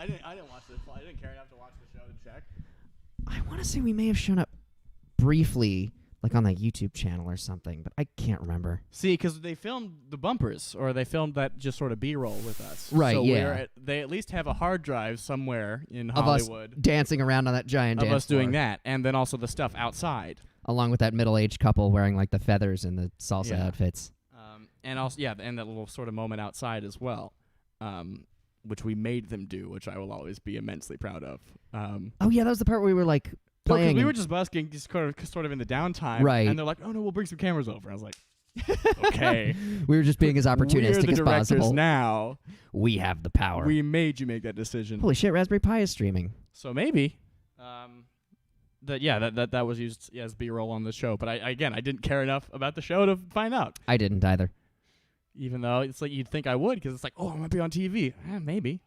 I didn't watch this. I didn't care enough to watch the show to check. I want to say we may have shown up briefly, like on the YouTube channel or something, but I can't remember. See, because they filmed the bumpers, or they filmed that just sort of B-roll with us. Right, so yeah. They at least have a hard drive somewhere in Of us Hollywood dancing around on that giant of dance us doing floor, that, and then also the stuff outside. along with that middle-aged couple wearing like the feathers and the salsa Yeah. outfits. And also, yeah, and that little sort of moment outside as well, which we made them do, which I will always be immensely proud of. Oh yeah, that was the part where we were like playing. We and- were just busking, just sort of in the downtime, Right. And they're like, "Oh no, we'll bring some cameras over." I was like, "Okay, we were just being as we're opportunistic the as directors possible. now. We have the power. We made you make that decision." Holy shit, Raspberry Pi is streaming. So maybe, that was used as B-roll on the show. But I didn't care enough about the show to find out. I didn't either. Even though it's like you'd think I would, because it's like, oh, I might be on TV. Maybe.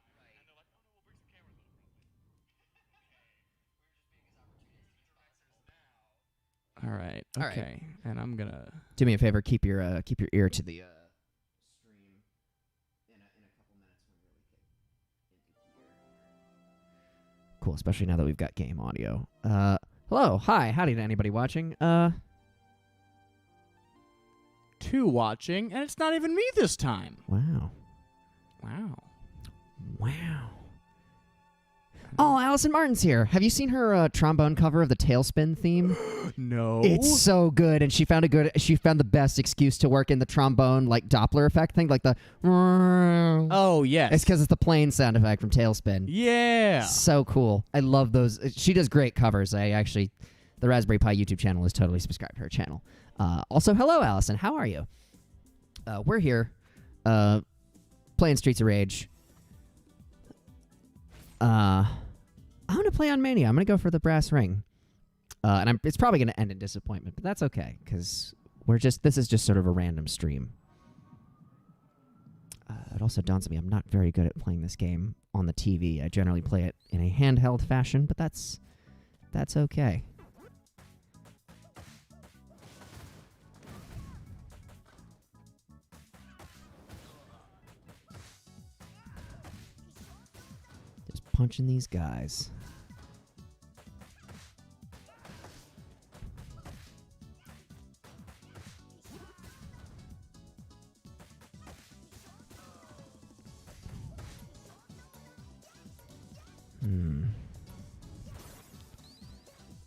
All right. All right. Okay. And I'm gonna. Do me a favor, keep your ear to the stream in a couple minutes when we really get into gear. Cool, especially now that we've got game audio. Hello, hi, howdy to anybody watching. Two watching, and it's not even me this time. Wow. Wow. Oh, Allison Martin's here. Have you seen her trombone cover of the Tailspin theme? No. It's so good, and she found the best excuse to work in the trombone like Doppler effect thing, like the. Oh yes. It's because it's the plane sound effect from Tailspin. Yeah. So cool. I love those. She does great covers. The Raspberry Pi YouTube channel is totally subscribed to her channel. Also, hello, Allison. How are you? We're here playing Streets of Rage. I'm going to play on Mania. I'm going to go for the brass ring. And it's probably going to end in disappointment, but that's okay, because this is just sort of a random stream. It also dawns on me I'm not very good at playing this game on the TV. I generally play it in a handheld fashion, but that's okay. Just punching these guys.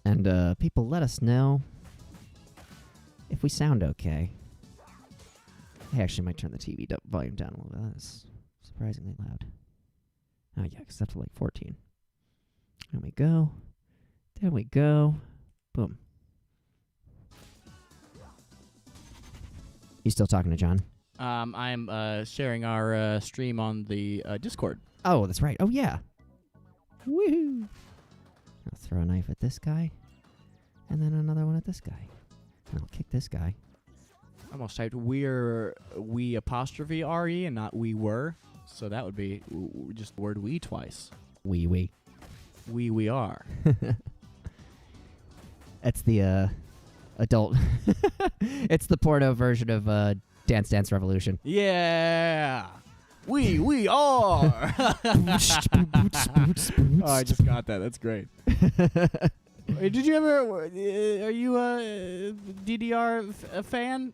And people, let us know if we sound okay. I actually might turn the TV volume down a little bit. That's surprisingly loud. Oh yeah, because that's like 14. There we go. There we go. Boom. You still talking to John? I'm sharing our stream on the Discord. Oh, that's right. Oh yeah. Woohoo! I'll throw a knife at this guy, and then another one at this guy. And I'll kick this guy. I almost typed we apostrophe RE and not we were. So that would be just the word we twice. We. We are. That's the adult. It's the porno version of Dance Dance Revolution. Yeah. We are. Oh, I just got that. That's great. Did you ever? Are you a DDR fan?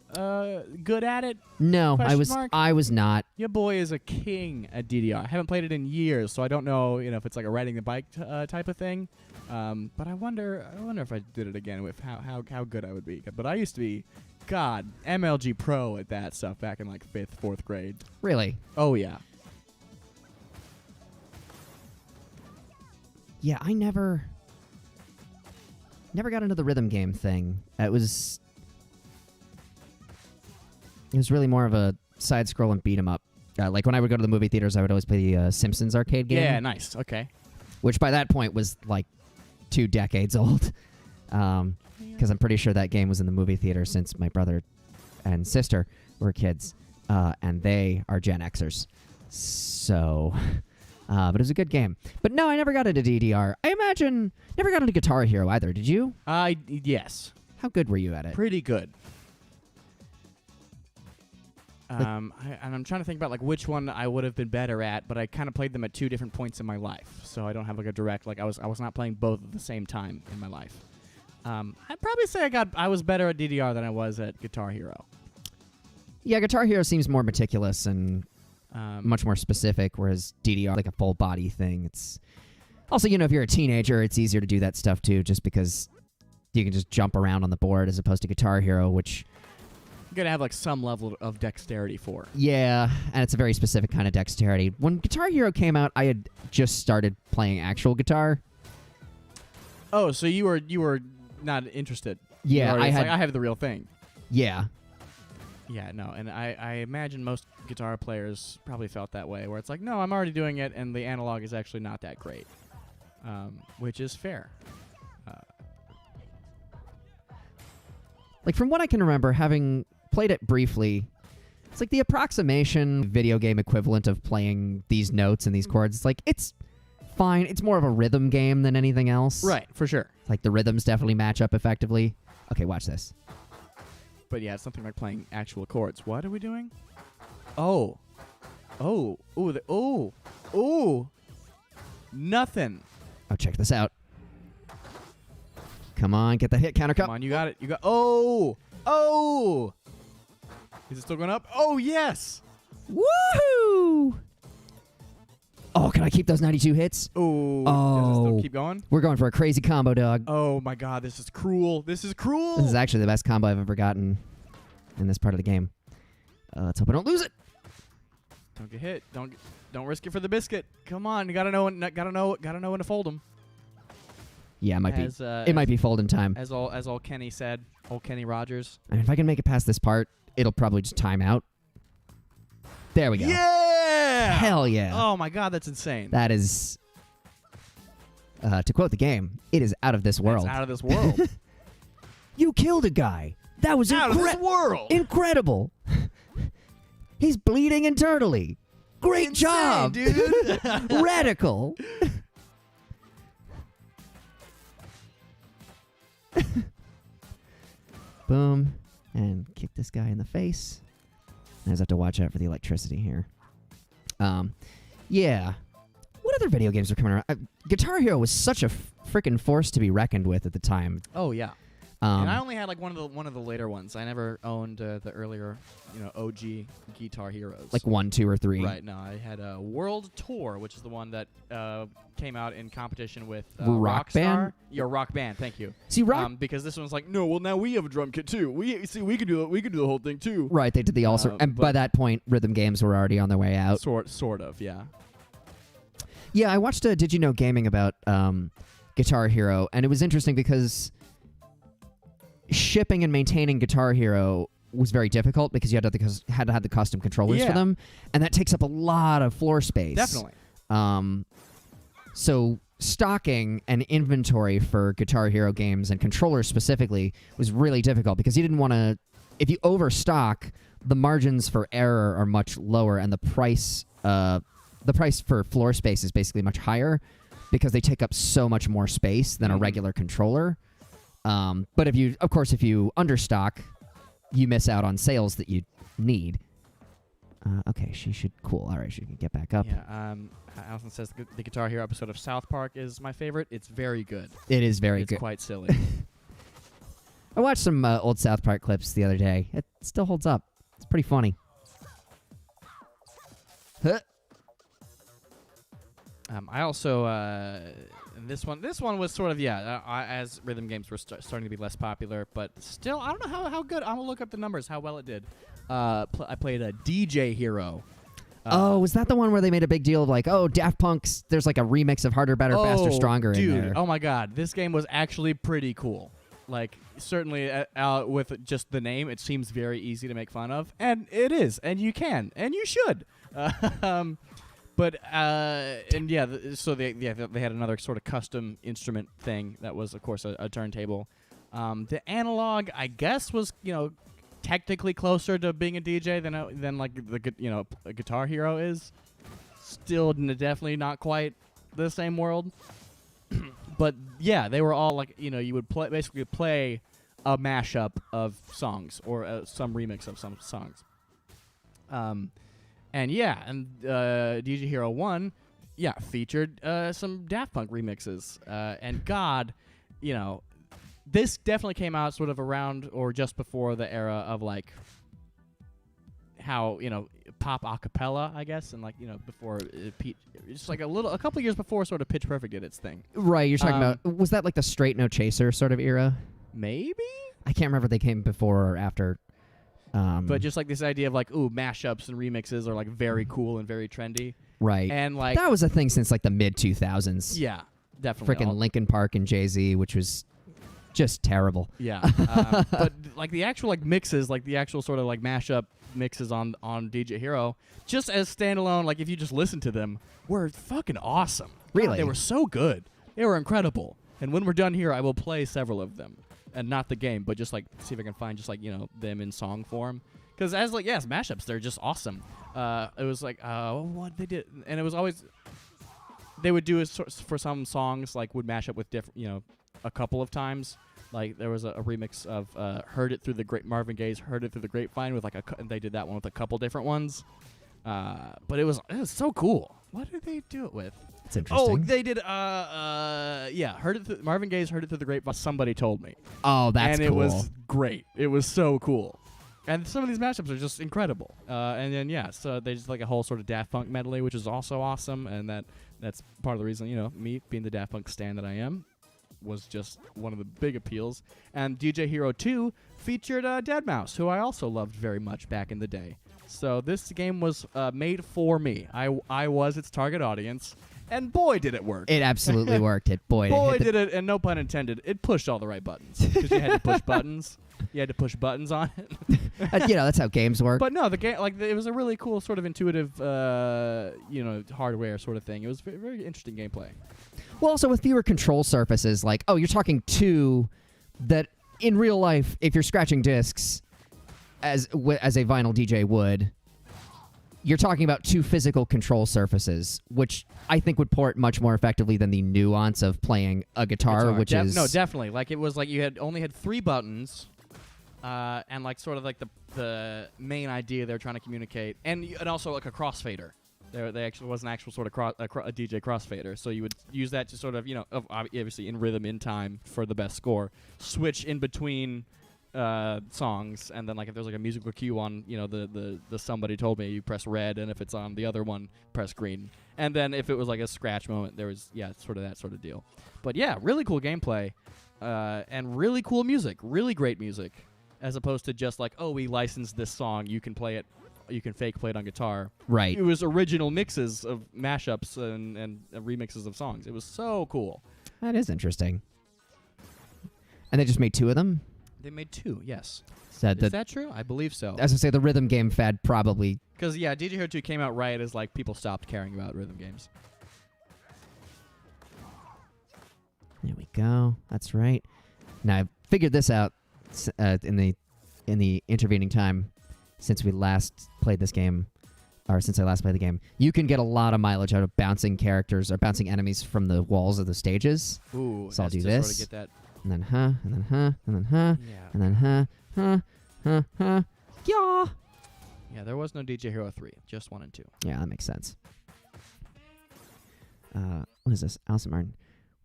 Good at it? No, Question mark? I was not. Your boy is a king at DDR. I haven't played it in years, so I don't know. If it's like a riding the bike type of thing. But I wonder if I did it again with how good I would be. But I used to be, God, MLG Pro at that stuff back in like 5th, 4th grade. Really? Oh yeah. Yeah, I never got into the rhythm game thing. It was really more of a side-scrolling beat 'em up. Like when I would go to the movie theaters, I would always play the Simpsons arcade game. Yeah, nice. Okay. Which by that point was like 2 decades old. Because I'm pretty sure that game was in the movie theater since my brother and sister were kids. And they are Gen Xers. So... but it was a good game. But no, I never got into DDR. I imagine never got into Guitar Hero either. Did you? Yes. How good were you at it? Pretty good. And I'm trying to think about like which one I would have been better at, but I kind of played them at two different points in my life, so I don't have like a direct like I was not playing both at the same time in my life. I'd probably say I was better at DDR than I was at Guitar Hero. Yeah, Guitar Hero seems more meticulous and much more specific, whereas DDR like a full body thing. It's also, if you're a teenager, it's easier to do that stuff too, just because you can just jump around on the board as opposed to Guitar Hero, which you gotta have like some level of dexterity for. Yeah, and it's a very specific kind of dexterity. When Guitar Hero came out, I had just started playing actual guitar. Oh, so you were not interested? Yeah, I have the real thing. Yeah. Yeah, no, and I imagine most guitar players probably felt that way, where it's like, no, I'm already doing it, and the analog is actually not that great, which is fair. Like, from what I can remember, having played it briefly, it's like the approximation video game equivalent of playing these notes and these chords. It's like, it's fine. It's more of a rhythm game than anything else. Right, for sure. Like, the rhythms definitely match up effectively. Okay, watch this. But yeah, it's something like playing actual chords. What are we doing? Oh. Oh. Ooh. Ooh. Nothing. Oh, check this out. Come on, get that hit counter. Come on, you got it. You got. Oh. Oh. Is it still going up? Oh, yes. Woohoo! Oh, can I keep those 92 hits? Ooh. Oh. Does it still keep going? We're going for a crazy combo, dog. Oh, my God. This is cruel. This is cruel. This is actually the best combo I've ever gotten in this part of the game. Let's hope I don't lose it. Don't get hit. Don't risk it for the biscuit. Come on. You gotta know when to fold them. Yeah, it might be. It might be folding time. As all Kenny said. Old Kenny Rogers. And if I can make it past this part, it'll probably just time out. There we go. Yeah! Hell yeah. Oh my God, that's insane. That is, to quote the game, it is out of this world. It's out of this world. You killed a guy. That was out of this world. Incredible. He's bleeding internally. Great Insane, job, dude. Radical. Boom. And kick this guy in the face. I just have to watch out for the electricity here. Yeah. What other video games are coming around? Guitar Hero was such a freaking force to be reckoned with at the time. Oh yeah. And I only had like one of the later ones. I never owned the earlier, OG Guitar Heroes. Like 1, 2, or 3. Right. No, I had a World Tour, which is the one that came out in competition with Rock Band. Yeah, Rock Band. Thank you. See, because this one's like, no, well now we have a drum kit too. We can do it. We can do the whole thing too. Right. They did the also, and by that point, rhythm games were already on their way out. Sort of. Yeah. Yeah, I watched Did You Know Gaming about Guitar Hero, and it was interesting because shipping and maintaining Guitar Hero was very difficult because you had to have the custom controllers for them, and that takes up a lot of floor space. Definitely. So stocking and inventory for Guitar Hero games and controllers specifically was really difficult because you didn't want to. If you overstock, the margins for error are much lower, and the price for floor space is basically much higher because they take up so much more space than a regular controller. But if you understock, you miss out on sales that you need. Okay, she should. Cool. All right, she can get back up. Yeah. Allison says the Guitar Hero episode of South Park is my favorite. It's very good. It is very good. It's quite silly. I watched some old South Park clips the other day. It still holds up. It's pretty funny. Huh. I also this one was sort of as rhythm games were starting to be less popular, but still I don't know how good. I'm gonna look up the numbers, how well it did. I played a DJ Hero. Was that the one where they made a big deal of like, Daft Punk's? There's like a remix of Harder, Better, Faster, Stronger dude, in there. Oh my God, this game was actually pretty cool. Like certainly with just the name, it seems very easy to make fun of, and it is, and you can, and you should. But so they had another sort of custom instrument thing that was, of course, a turntable. The analog, I guess, was technically closer to being a DJ than like a Guitar Hero is. Still, definitely not quite the same world. But yeah, they were all like you would basically play a mashup of songs or some remix of some songs. And yeah, and DJ Hero 1, yeah, featured some Daft Punk remixes. And God, you know, this definitely came out sort of around or just before the era of like how, you know, pop acapella, I guess, and like, you know, before just like a couple years before sort of Pitch Perfect did its thing. Right, you're talking about, was that like the Straight No Chaser sort of era? Maybe? I can't remember if they came before or after. But just like this idea of like, ooh, mashups and remixes are like very cool and very trendy. Right. And like, that was a thing since like the mid 2000s. yeah, definitely. Frickin' Linkin Park and Jay-Z, which was just terrible. Yeah. But like the actual like mixes, like the actual sort of like mashup mixes on DJ Hero, just as standalone, like if you just listen to them, were fucking awesome. Really? God, they were so good. They were incredible. And when we're done here, I will play several of them. And not the game, but just like see if I can find just like, you know, them in song form. Because as like, yes, mashups, they're just awesome. It was like, what they did, and it was always, they would do it for some songs, like would mash up with different, you know, a couple of times. Like there was a remix of "Heard It Through the Great" Marvin Gaye's "Heard It Through the Grapevine" with like and they did that one with a couple different ones. But it was so cool. What did they do it with? It's interesting. Oh, they did yeah, Marvin Gaye's "Heard It Through the Grapevine." Somebody told me. Oh, that's and cool. And it was great. It was so cool. And some of these mashups are just incredible. And then yeah, so they just like a whole sort of Daft Punk medley, which is also awesome. And that's part of the reason, you know, me being the Daft Punk stan that I am, was just one of the big appeals. And DJ Hero 2 featured Deadmau5, who I also loved very much back in the day. So this game was made for me. I was its target audience, and boy, did it work. It absolutely worked. Boy, did it, and no pun intended, it pushed all the right buttons. Because you had to push buttons. You had to push buttons on it. You know, that's how games work. But no, the game, like, it was a really cool sort of intuitive, you know, hardware sort of thing. It was very, very interesting gameplay. Well, also with fewer control surfaces, like, oh, you're talking two that in real life, if you're scratching discs as a vinyl DJ would, you're talking about two physical control surfaces, which I think would port much more effectively than the nuance of playing a guitar. Which is... No, definitely. Like, it was like you only had 3 buttons, and like sort of like the main idea they're trying to communicate, and also like a crossfader. They actually was an actual sort of a DJ crossfader, so you would use that to sort of, you know, obviously in rhythm, in time for the best score, switch in between songs, and then like if there's like a musical cue on, you know, the Somebody Told Me, you press red, and if it's on the other one, press green. And then if it was like a scratch moment, there was sort of that sort of deal. But yeah, really cool gameplay, and really cool music, really great music, as opposed to just like, oh, we licensed this song, you can play it. You can fake play it on guitar. Right. It was original mixes of mashups and remixes of songs. It was so cool. That is interesting. And they just made 2 of them? They made 2, yes. Is that true? I believe so. As I say, the rhythm game fad probably... Because, yeah, DJ Hero 2 came out right as, like, people stopped caring about rhythm games. There we go. That's right. Now, I figured this out in the intervening time since we last played this game, or since I last played the game. You can get a lot of mileage out of bouncing characters or bouncing enemies from the walls of the stages. Ooh, so I'll do this. this. Sort of get that. And then and then and then Yeah. and then yeah. Yeah, there was no DJ Hero 3, just 1 and 2. Yeah, that makes sense. What is this? Alison Martin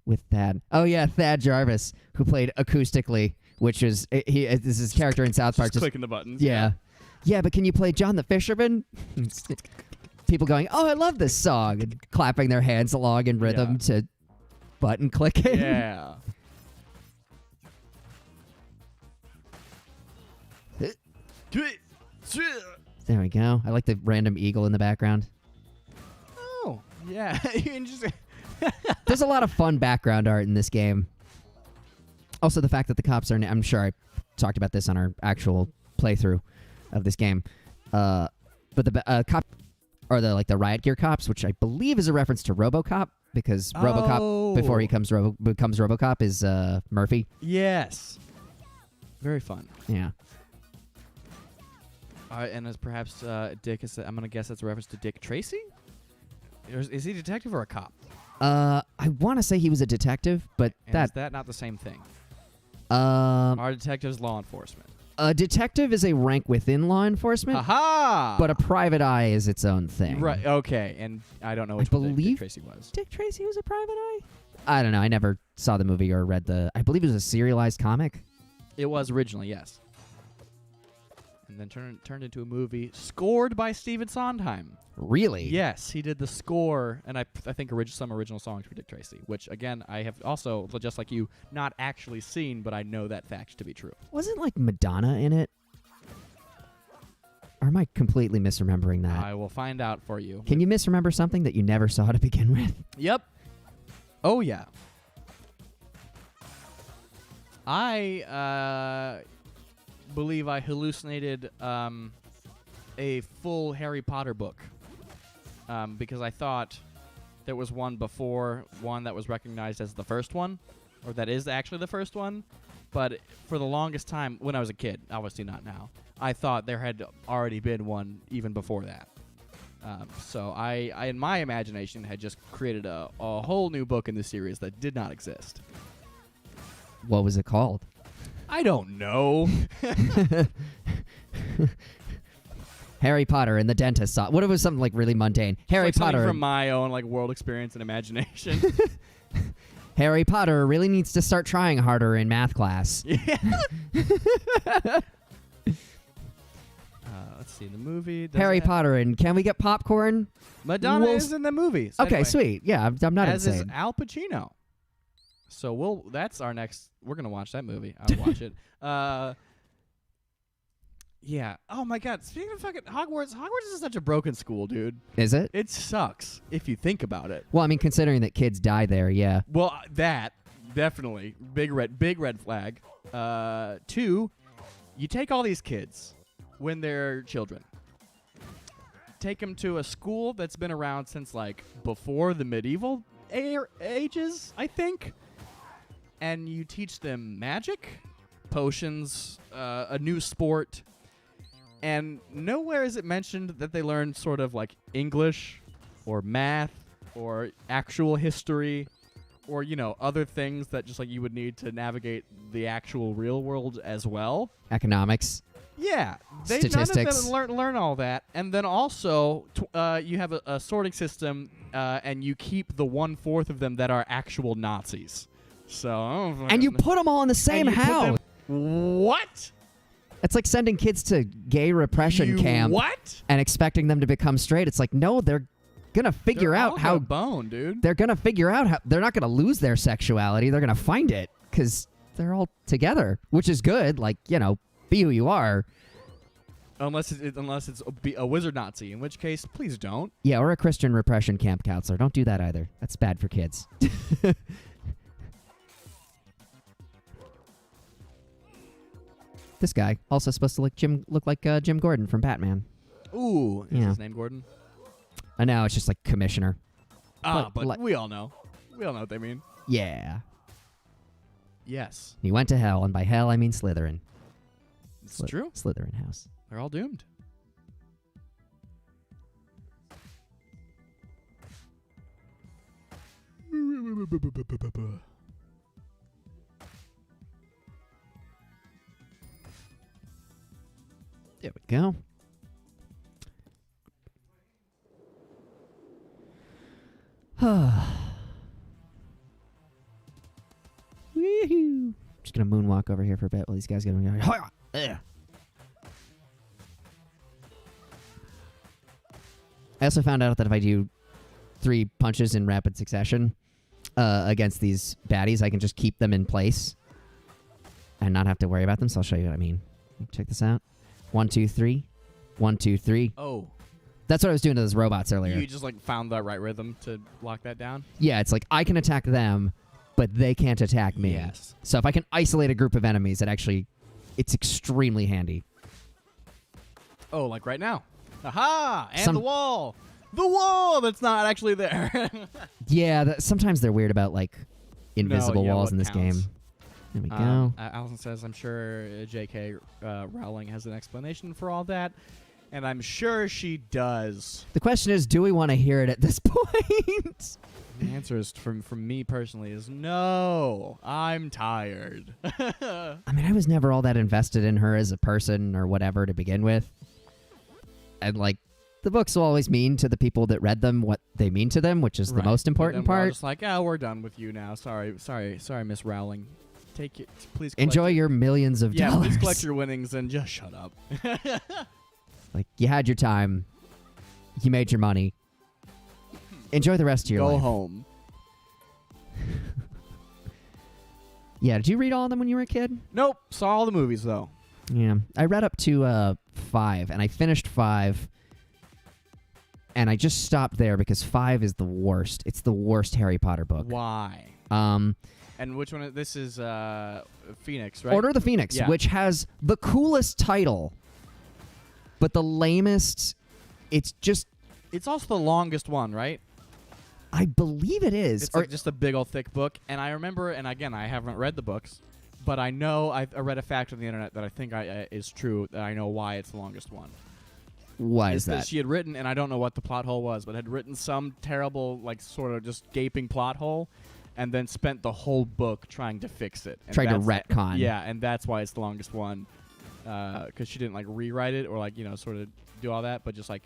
with Thad. Oh yeah, Thad Jarvis, who played acoustically, which is this is his character in South Park. Just clicking the buttons. Yeah. Yeah, but can you play John the Fisherman? People going, oh, I love this song, and clapping their hands along in rhythm to button clicking. Yeah. There we go. I like the random eagle in the background. Oh, yeah. There's a lot of fun background art in this game. Also, the fact that the cops are... I'm sure I talked about this on our actual playthrough of this game. But the cop... Or the Riot Gear cops, which I believe is a reference to RoboCop, because RoboCop, before he becomes RoboCop, is Murphy. Yes. Very fun. Yeah. And as perhaps Dick is... I'm going to guess that's a reference to Dick Tracy? Is he a detective or a cop? I want to say he was a detective, but And is that not the same thing? Are detectives law enforcement? A detective is a rank within law enforcement, Aha! but a private eye is its own thing. Right. Okay. And I don't know which one Dick believe Tracy was. Dick Tracy was a private eye? I don't know. I never saw the movie or read the... I believe it was a serialized comic. It was originally, yes. And then turned into a movie scored by Stephen Sondheim. Really? Yes, he did the score, and I think some original songs for Dick Tracy, which, again, I have also, just like you, not actually seen, but I know that fact to be true. Wasn't, like, Madonna in it? Or am I completely misremembering that? I will find out for you. Can you misremember something that you never saw to begin with? Yep. Oh, yeah. I believe I hallucinated a full Harry Potter book because I thought there was one before, one that was recognized as the first one, or that is actually the first one. But for the longest time, when I was a kid, obviously not now, I thought there had already been one even before that. So I, in my imagination, had just created a whole new book in the series that did not exist. What was it called? I don't know. Harry Potter and the dentist saw. What if it was something like really mundane? Harry Potter from my own world experience and imagination. Harry Potter really needs to start trying harder in math class. Yeah. Let's see the movie. Harry Potter and can we get popcorn? Madonna is in the movie. So okay, anyway, sweet. Yeah, I'm not as insane. is Al Pacino. So that's our next. We're gonna watch that movie. I'll watch it. Yeah. Oh my God. Speaking of fucking Hogwarts is such a broken school, dude. Is it? It sucks if you think about it. Well, I mean, considering that kids die there, yeah. Well, that definitely big red flag. 2, you take all these kids when they're children. Take them to a school that's been around since before the medieval ages, I think. And you teach them magic, potions, a new sport. And nowhere is it mentioned that they learn sort of English or math or actual history or, other things that just you would need to navigate the actual real world as well. Economics. Yeah. Statistics. None of them learn all that. And then also you have a sorting system and you keep the 1/4 of them that are actual Nazis. So, and you put them all in the same house. What? It's like sending kids to gay repression camp. What? And expecting them to become straight. It's like, no, they're gonna figure out how bone, dude. They're gonna figure out how they're not gonna lose their sexuality. They're gonna find it because they're all together, which is good. Be who you are. Unless it's a wizard Nazi, in which case, please don't. Yeah, or a Christian repression camp counselor. Don't do that either. That's bad for kids. This guy also supposed to look like Jim Gordon from Batman. Ooh, is Yeah. his name Gordon? I know, it's just like commissioner. But we all know. We all know what they mean. Yeah. Yes. He went to hell, and by hell I mean Slytherin. It's true. Slytherin house. They're all doomed. There we go. Woohoo! Just gonna moonwalk over here for a bit while these guys get on. I also found out that if I do 3 punches in rapid succession against these baddies, I can just keep them in place and not have to worry about them. So I'll show you what I mean. Check this out. 1, 2, 3. 1, 2, 3. Oh. That's what I was doing to those robots earlier. You just found the right rhythm to lock that down? Yeah, it's like I can attack them, but they can't attack me. Yes. So if I can isolate a group of enemies, it's extremely handy. Oh, like right now. Aha! And Some- the wall! The wall that's not actually there. Yeah, sometimes they're weird about invisible walls what in this counts. game. There we go. Allison says, I'm sure J.K. Rowling has an explanation for all that. And I'm sure she does. The question is, do we want to hear it at this point? The answer is from me personally is no. I'm tired. I mean, I was never all that invested in her as a person or whatever to begin with. And, like, the books will always mean to the people that read them what they mean to them, which is the most important We're all part. just like, oh, we're done with you now. Sorry, Miss Rowling. Take it. Please Enjoy your millions of dollars. please collect your winnings and just shut up. Like, you had your time. You made your money. Enjoy the rest of your life. Go home. Yeah, did you read all of them when you were a kid? Nope. Saw all the movies though. Yeah. I read up to 5, and I finished 5, and I just stopped there because 5 is the worst. It's the worst Harry Potter book. Why? Um, And which one? This is Phoenix, right? Order of the Phoenix, Yeah. which has the coolest title, but the lamest. It's just, It's also the longest one, right? I believe it is. It's like just a big old thick book. And I remember, and again, I haven't read the books, but I know I read a fact on the internet that I think is true. That I know why it's the longest one. Why It's is that? She had written, and I don't know what the plot hole was, but had written some terrible, like, sort of just gaping plot hole, and then spent the whole book trying to fix it. And Tried to that's- retcon. Yeah, and that's why it's the longest one, because she didn't like rewrite it or like sort of do all that, but just like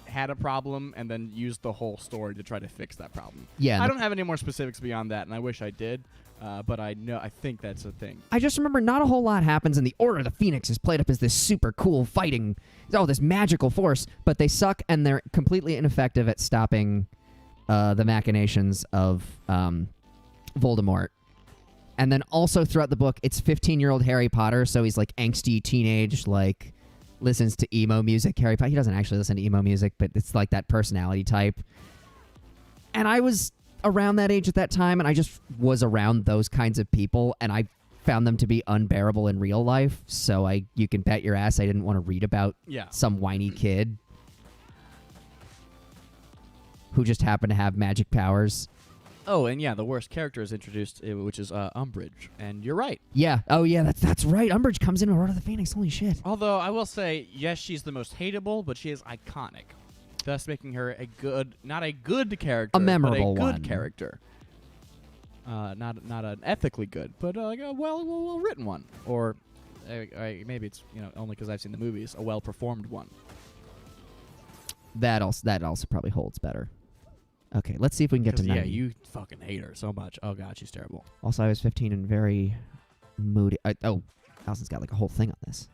had a problem and then used the whole story to try to fix that problem. Yeah. I don't have any more specifics beyond that, and I wish I did, but I think that's a thing. I just remember not a whole lot happens, and the Order of the Phoenix is played up as this super cool fighting, this magical force, but they suck, and they're completely ineffective at stopping the machinations of Voldemort. And then also throughout the book, it's 15-year-old Harry Potter, so he's like angsty teenage, like listens to emo music. Harry Potter, he doesn't actually listen to emo music, but it's like that personality type. And I was around that age at that time, and I just was around those kinds of people, and I found them to be unbearable in real life. So you can bet your ass I didn't want to read about Yeah. some whiny kid who just happened to have magic powers. Oh, and yeah, the worst character is introduced, which is Umbridge, and you're right. Yeah. Oh, yeah. That's right. Umbridge comes in Order of the Phoenix. Holy shit. Although I will say, yes, she's the most hateable, but she is iconic, thus making her not a good character, A memorable but a good one. character. Not an ethically good, but like a well written one, or maybe it's only because I've seen the movies, a well performed one. That also probably holds better. Okay, let's see if we can get to 90. Yeah, you fucking hate her so much. Oh god, she's terrible. Also, I was 15 and very moody. Allison's got like a whole thing on this.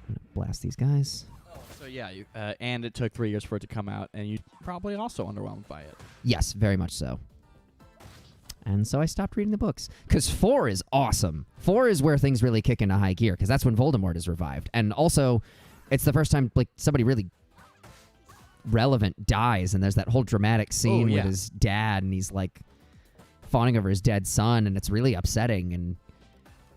I'm gonna blast these guys. So yeah, and it took 3 years for it to come out, and you probably also underwhelmed by it. Yes, very much so. And so I stopped reading the books. Because 4 is awesome. 4 is where things really kick into high gear, because that's when Voldemort is revived. And also, it's the first time like somebody really relevant dies, and there's that whole dramatic scene with his dad, and he's like fawning over his dead son, and it's really upsetting.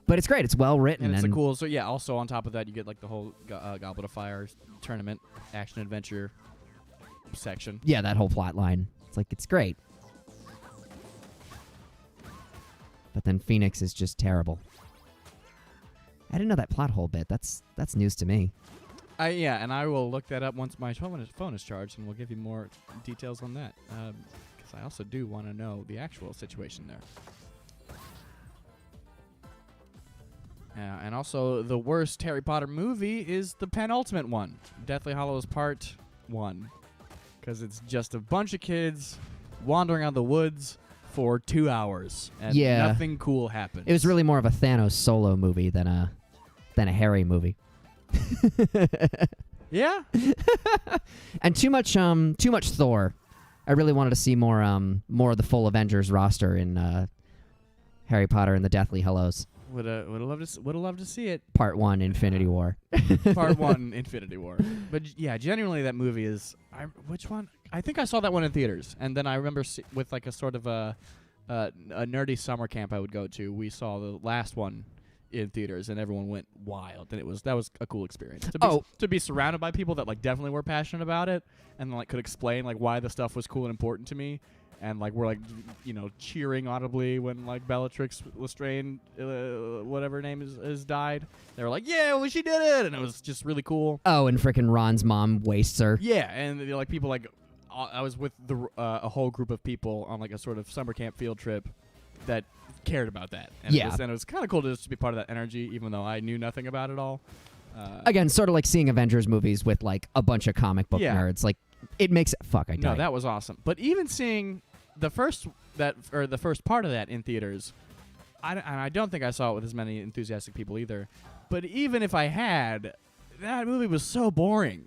But it's great. It's well written. And it's a cool. So yeah, also on top of that, you get like the whole Goblet of Fire tournament, action adventure section. Yeah, that whole plot line. It's great. But then Phoenix is just terrible. I didn't know that plot hole bit. That's news to me. Yeah, and I will look that up once my phone is charged, and we'll give you more details on that. Because I also do want to know the actual situation there. And also, the worst Harry Potter movie is the penultimate one, Deathly Hallows Part 1. Because it's just a bunch of kids wandering out of the woods for 2 hours, and nothing cool happens. It was really more of a Thanos solo movie than a Harry movie. Yeah. And too much Thor. I really wanted to see more of the full Avengers roster in Harry Potter and the Deathly Hallows. Would have loved to see it. Part 1, Infinity War. Part 1, Infinity War. But yeah, genuinely, that movie is. Which one? I think I saw that one in theaters, and then I remember with like a sort of a nerdy summer camp I would go to. We saw the last one in theaters, and everyone went wild, and that was a cool experience. To be surrounded by people that like definitely were passionate about it, and like could explain like why the stuff was cool and important to me, and like we're like cheering audibly when like Bellatrix Lestrange, whatever her name is died. They were like, yeah, well, she did it, and it was just really cool. Oh, and frickin' Ron's mom wastes her. Yeah, and like people like I was with a whole group of people on like a sort of summer camp field trip that cared about that. And Yeah. it was kind of cool to just be part of that energy, even though I knew nothing about it all. Again, sort of like seeing Avengers movies with like a bunch of comic book Yeah. nerds. Like, it makes fuck. I No, died. that was awesome. But even seeing the first part of that in theaters, I don't think I saw it with as many enthusiastic people either. But even if I had, that movie was so boring.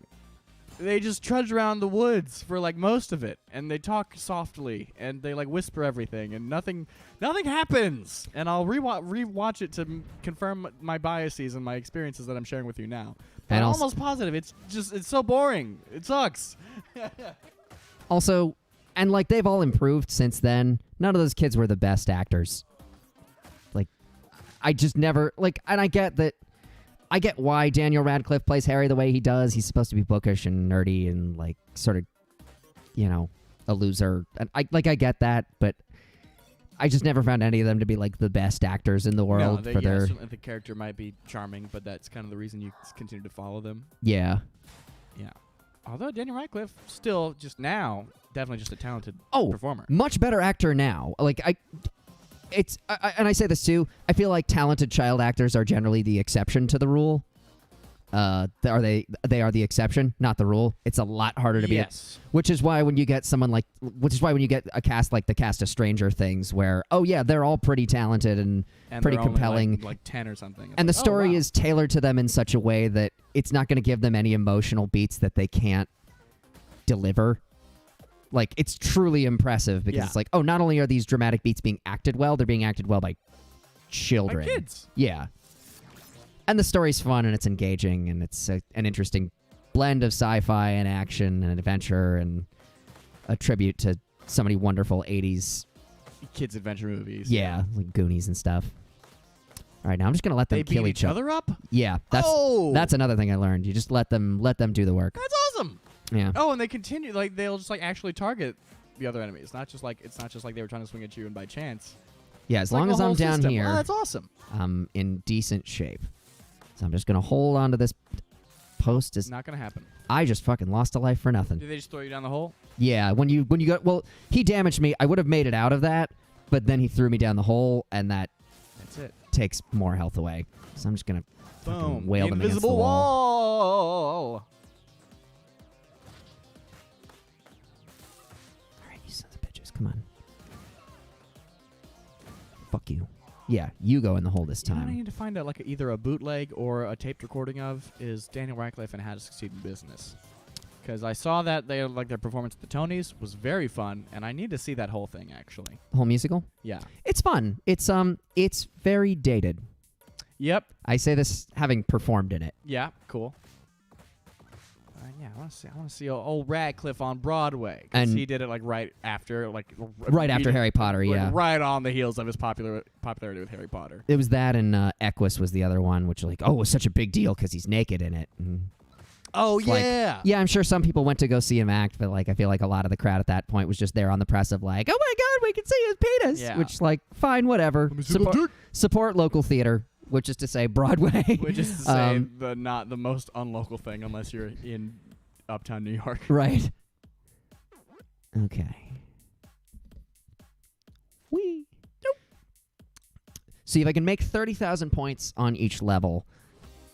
They just trudge around the woods for like most of it, and they talk softly, and they like whisper everything, and nothing happens. And I'll rewatch it to confirm my biases and my experiences that I'm sharing with you now. But And I'm also- almost positive it's so boring. It sucks. Also, and like they've all improved since then. None of those kids were the best actors. Like, I just never like, and I get that. I get why Daniel Radcliffe plays Harry the way he does. He's supposed to be bookish and nerdy and like sort of, a loser. And I get that, but I just never found any of them to be like the best actors in the world for their. Certainly the character might be charming, but that's kind of the reason you continue to follow them. Yeah. Yeah. Although Daniel Radcliffe still just now definitely just a talented Oh, performer. much better actor now. Like and I say this too. I feel like talented child actors are generally the exception to the rule. They are the exception, not the rule. It's a lot harder to be. Yes. Which is why when you get a cast like the cast of Stranger Things, where they're all pretty talented and pretty they're only, compelling, like 10 or something. It's and the like, oh, story wow. is tailored to them in such a way that it's not going to give them any emotional beats that they can't deliver. Like, it's truly impressive because Yeah. it's like, oh, not only are these dramatic beats being acted well, they're being acted well by children. Like kids. Yeah. And the story's fun and it's engaging and it's an interesting blend of sci-fi and action and adventure and a tribute to so many wonderful 80s, Kids adventure movies. like Goonies and stuff. All right, now I'm just going to let them They kill beat each each other. other up? Yeah, Oh! that's another thing I learned. You just let them do the work. That's awesome. Yeah. Oh, and they continue, like, they'll just, like, actually target the other enemies. It's not just like they were trying to swing at you and by chance. Yeah, as long as I'm down here, Oh, that's awesome. I'm in decent shape. So I'm just going to hold on to this post. It's not going to happen. I just fucking lost a life for nothing. Did they just throw you down the hole? Yeah, when you go, well, he damaged me. I would have made it out of that, but then he threw me down the hole, and that That's it. takes more health away. So I'm just going to Boom. wail The them against the invisible wall. wall. All right, you sons of bitches, come on. Fuck you. Yeah, you go in the hole this You know what I time. need to find out, like, either a bootleg or a taped recording of is Daniel Radcliffe and How to Succeed in Business. Because I saw that their performance at the Tonys was very fun, and I need to see that whole thing, actually. Whole musical? Yeah. It's fun. It's very dated. Yep. I say this having performed in it. Yeah. Cool. Yeah, I want to see old Radcliffe on Broadway. Because And- he did it, like, right after Harry Potter, like, yeah. right on the heels of his popularity with Harry Potter. It was that, and Equus was the other one, which it was such a big deal because he's naked in it. And Oh, It's like- yeah. yeah, I'm sure some people went to go see him act, but like I feel like a lot of the crowd at that point was just there on the press of like, oh my god, we can see his penis. Yeah. Which, like, fine, whatever. Let me see the dick. Support local theater, which is to say Broadway. Which is to say not the most unlocal thing unless you're in uptown New York. Right. Okay. Wee. Nope. See, if I can make 30,000 points on each level,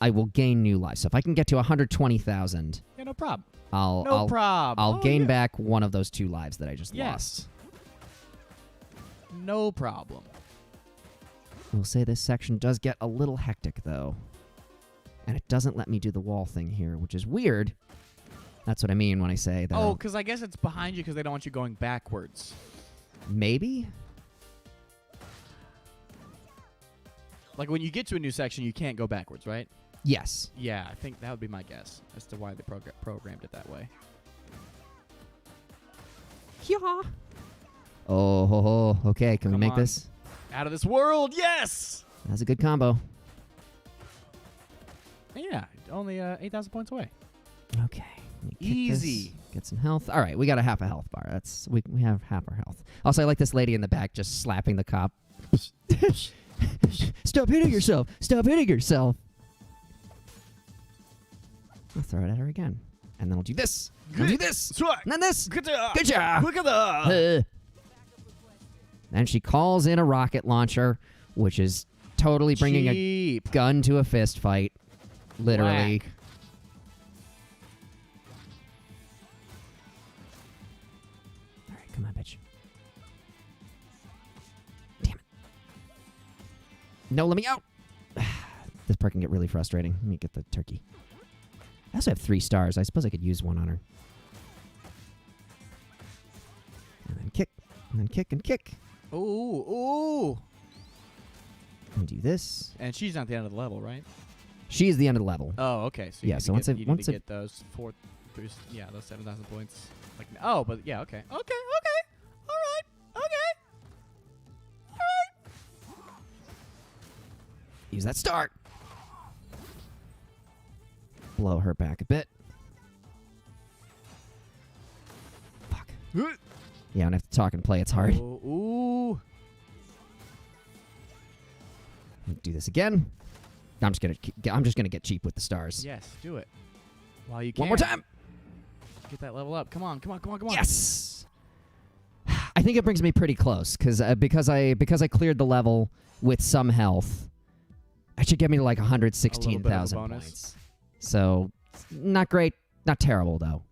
I will gain new lives. So if I can get to 120,000, Yeah, no problem. I'll Oh, gain yeah. back one of those 2 lives that I just lost. Yes. No problem. We'll say this section does get a little hectic, though. And it doesn't let me do the wall thing here, which is weird. That's what I mean when I say that. Oh, because I guess it's behind you because they don't want you going backwards. Maybe? Like when you get to a new section, you can't go backwards, right? Yes. Yeah, I think that would be my guess as to why they programmed it that way. Yeah. Oh, ho, ho. Okay, can Come we make on. this? Out of this world, yes! That's a good combo. Yeah, only 8,000 points away. Okay. let me kick Easy. this. Get some health. All right, we got a half a health bar. We have half our health. Also, I like this lady in the back just slapping the cop. Stop hitting yourself. Stop hitting yourself. I'll throw it at her again. And then I'll do this. And do this. And then this. Good job. Look at that. Then she calls in a rocket launcher, which is totally bringing a gun to a fist fight. Literally. Whack. All right, come on, bitch. Damn it. No, let me out. This part can get really frustrating. Let me get the turkey. I also have 3 stars. I suppose I could use one on her. And then kick. And then kick and kick. Ooh. And do this. And she's not the end of the level, right? She is the end of the level. Oh, okay. So Yeah, you so need to once it get those 4, 3, those 7,000 points. Like, oh, but yeah, okay, all right. Use that star. Blow her back a bit. Fuck. Yeah, I don't have to talk and play. It's hard. Ooh. Do this again. I'm just gonna get cheap with the stars. Yes, do it. While you can. One more time. Get that level up. Come on. Yes. I think it brings me pretty close because I cleared the level with some health. That should get me to like 116,000 bonus. points. So not great, not terrible though.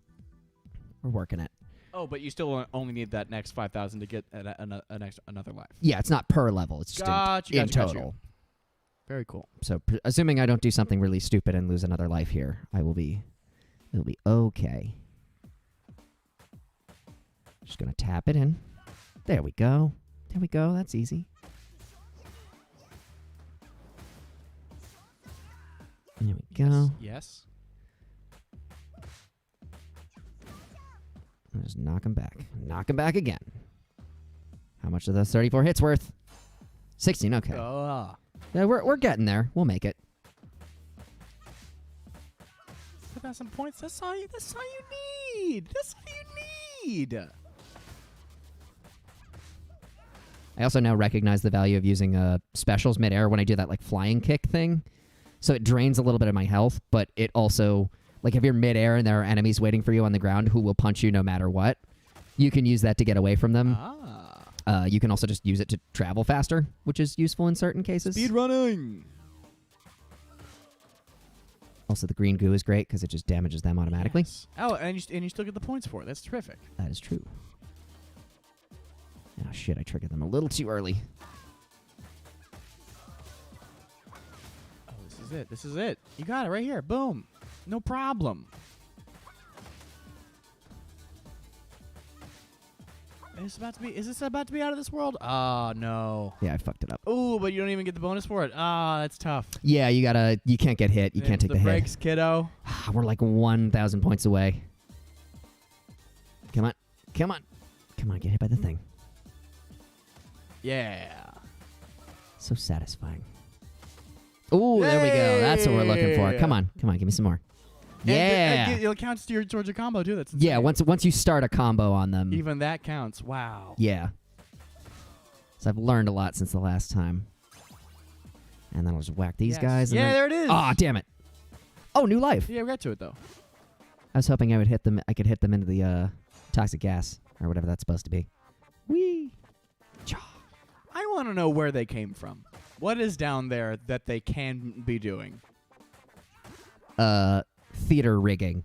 We're working it. Oh, but you still only need that next 5,000 to get another life. Yeah, it's not per level. It's just in total. Very cool. So assuming I don't do something really stupid and lose another life here, it'll be okay. Just gonna tap it in. There we go. That's easy. There we go. Yes. Just knock him back. Knock him back again. How much are those 34 hits worth? 16. Okay. Yeah, we're getting there. We'll make it. Put out some points. That's all you need. I also now recognize the value of using specials midair when I do that like flying kick thing. So it drains a little bit of my health, but it also, like if you're midair and there are enemies waiting for you on the ground who will punch you no matter what, you can use that to get away from them. You can also just use it to travel faster, which is useful in certain cases. Speed running. Also, the green goo is great because it just damages them automatically. Yes. Oh, and you still get the points for it. That's terrific. That is true. Oh, shit, I triggered them a little too early. Oh, this is it. You got it right here. Boom. No problem. Is this about to be out of this world? Oh, no. Yeah, I fucked it up. Oh, but you don't even get the bonus for it. Ah, that's tough. Yeah, you can't get hit. You can't take the hit. Brakes, kiddo. We're like 1,000 points away. Come on, get hit by the thing. Yeah. So satisfying. Ooh, there we go. That's what we're looking for. Come on, give me some more. Yeah. It'll count towards your combo, too. That's insane. Yeah, once you start a combo on them. Even that counts. Wow. Yeah. So I've learned a lot since the last time. And then I'll just whack these guys. Yeah, there it is. Aw, damn it. Oh, new life. Yeah, we got to it, though. I was hoping I could hit them into the toxic gas or whatever that's supposed to be. Whee! I want to know where they came from. What is down there that they can be doing? Theater rigging.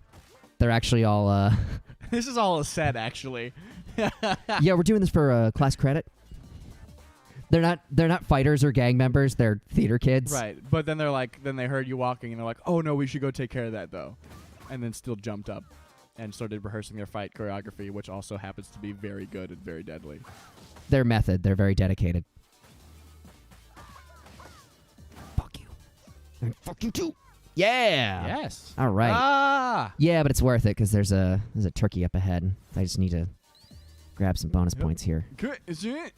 They're actually all This is all a set, actually. Yeah, we're doing this for class credit. They're not fighters or gang members. They're theater kids. Right. But then then they heard you walking and they're like, "Oh no, we should go take care of that though." And then still jumped up and started rehearsing their fight choreography, which also happens to be very good and very deadly. Their method. They're very dedicated. Fuck you. And fuck you too. Yeah. Yes. All right. Ah. Yeah, but it's worth it because there's a turkey up ahead. I just need to grab some bonus points here. Good. Is it?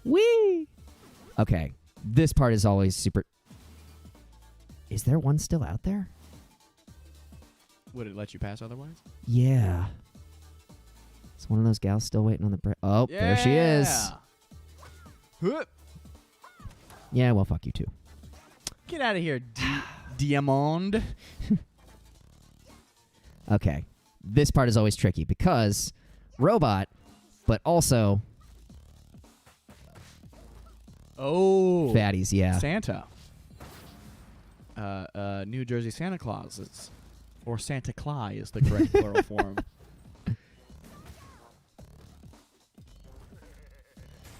Whee! Okay. This part is always super... Is there one still out there? Would it let you pass otherwise? Yeah. Is one of those gals still waiting on the bridge? Oh, there she is. Huh. Yeah, well, fuck you too. Get out of here, Diamond. Okay. This part is always tricky because robot, but also Oh. fatties, yeah. Santa. New Jersey Santa Claus is, or Santa Claus is the correct plural form.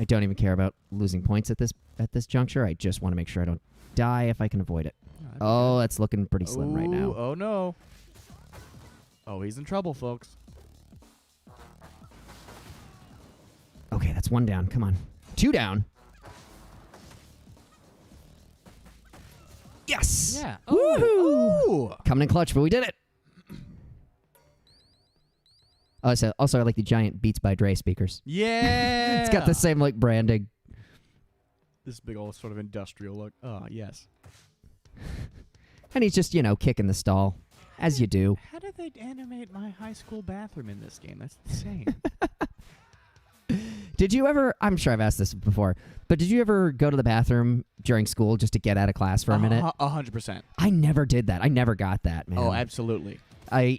I don't even care about losing points at this juncture. I just want to make sure I don't die if I can avoid it. Oh, that's looking pretty slim right now. Oh, no. Oh, he's in trouble, folks. Okay, that's 1 down. Come on. 2 down. Yes! Yeah. Woohoo! Ooh. Coming in clutch, but we did it. Also, I like the giant Beats by Dre speakers. Yeah. It's got the same like branding. This big old sort of industrial look. Oh, yes. And he's just, kicking the stall, as you do. How did they animate my high school bathroom in this game? That's insane. Did you ever, I'm sure I've asked this before, but did you ever go to the bathroom during school just to get out of class for a minute? 100%. I never did that. I never got that, man. Oh, absolutely.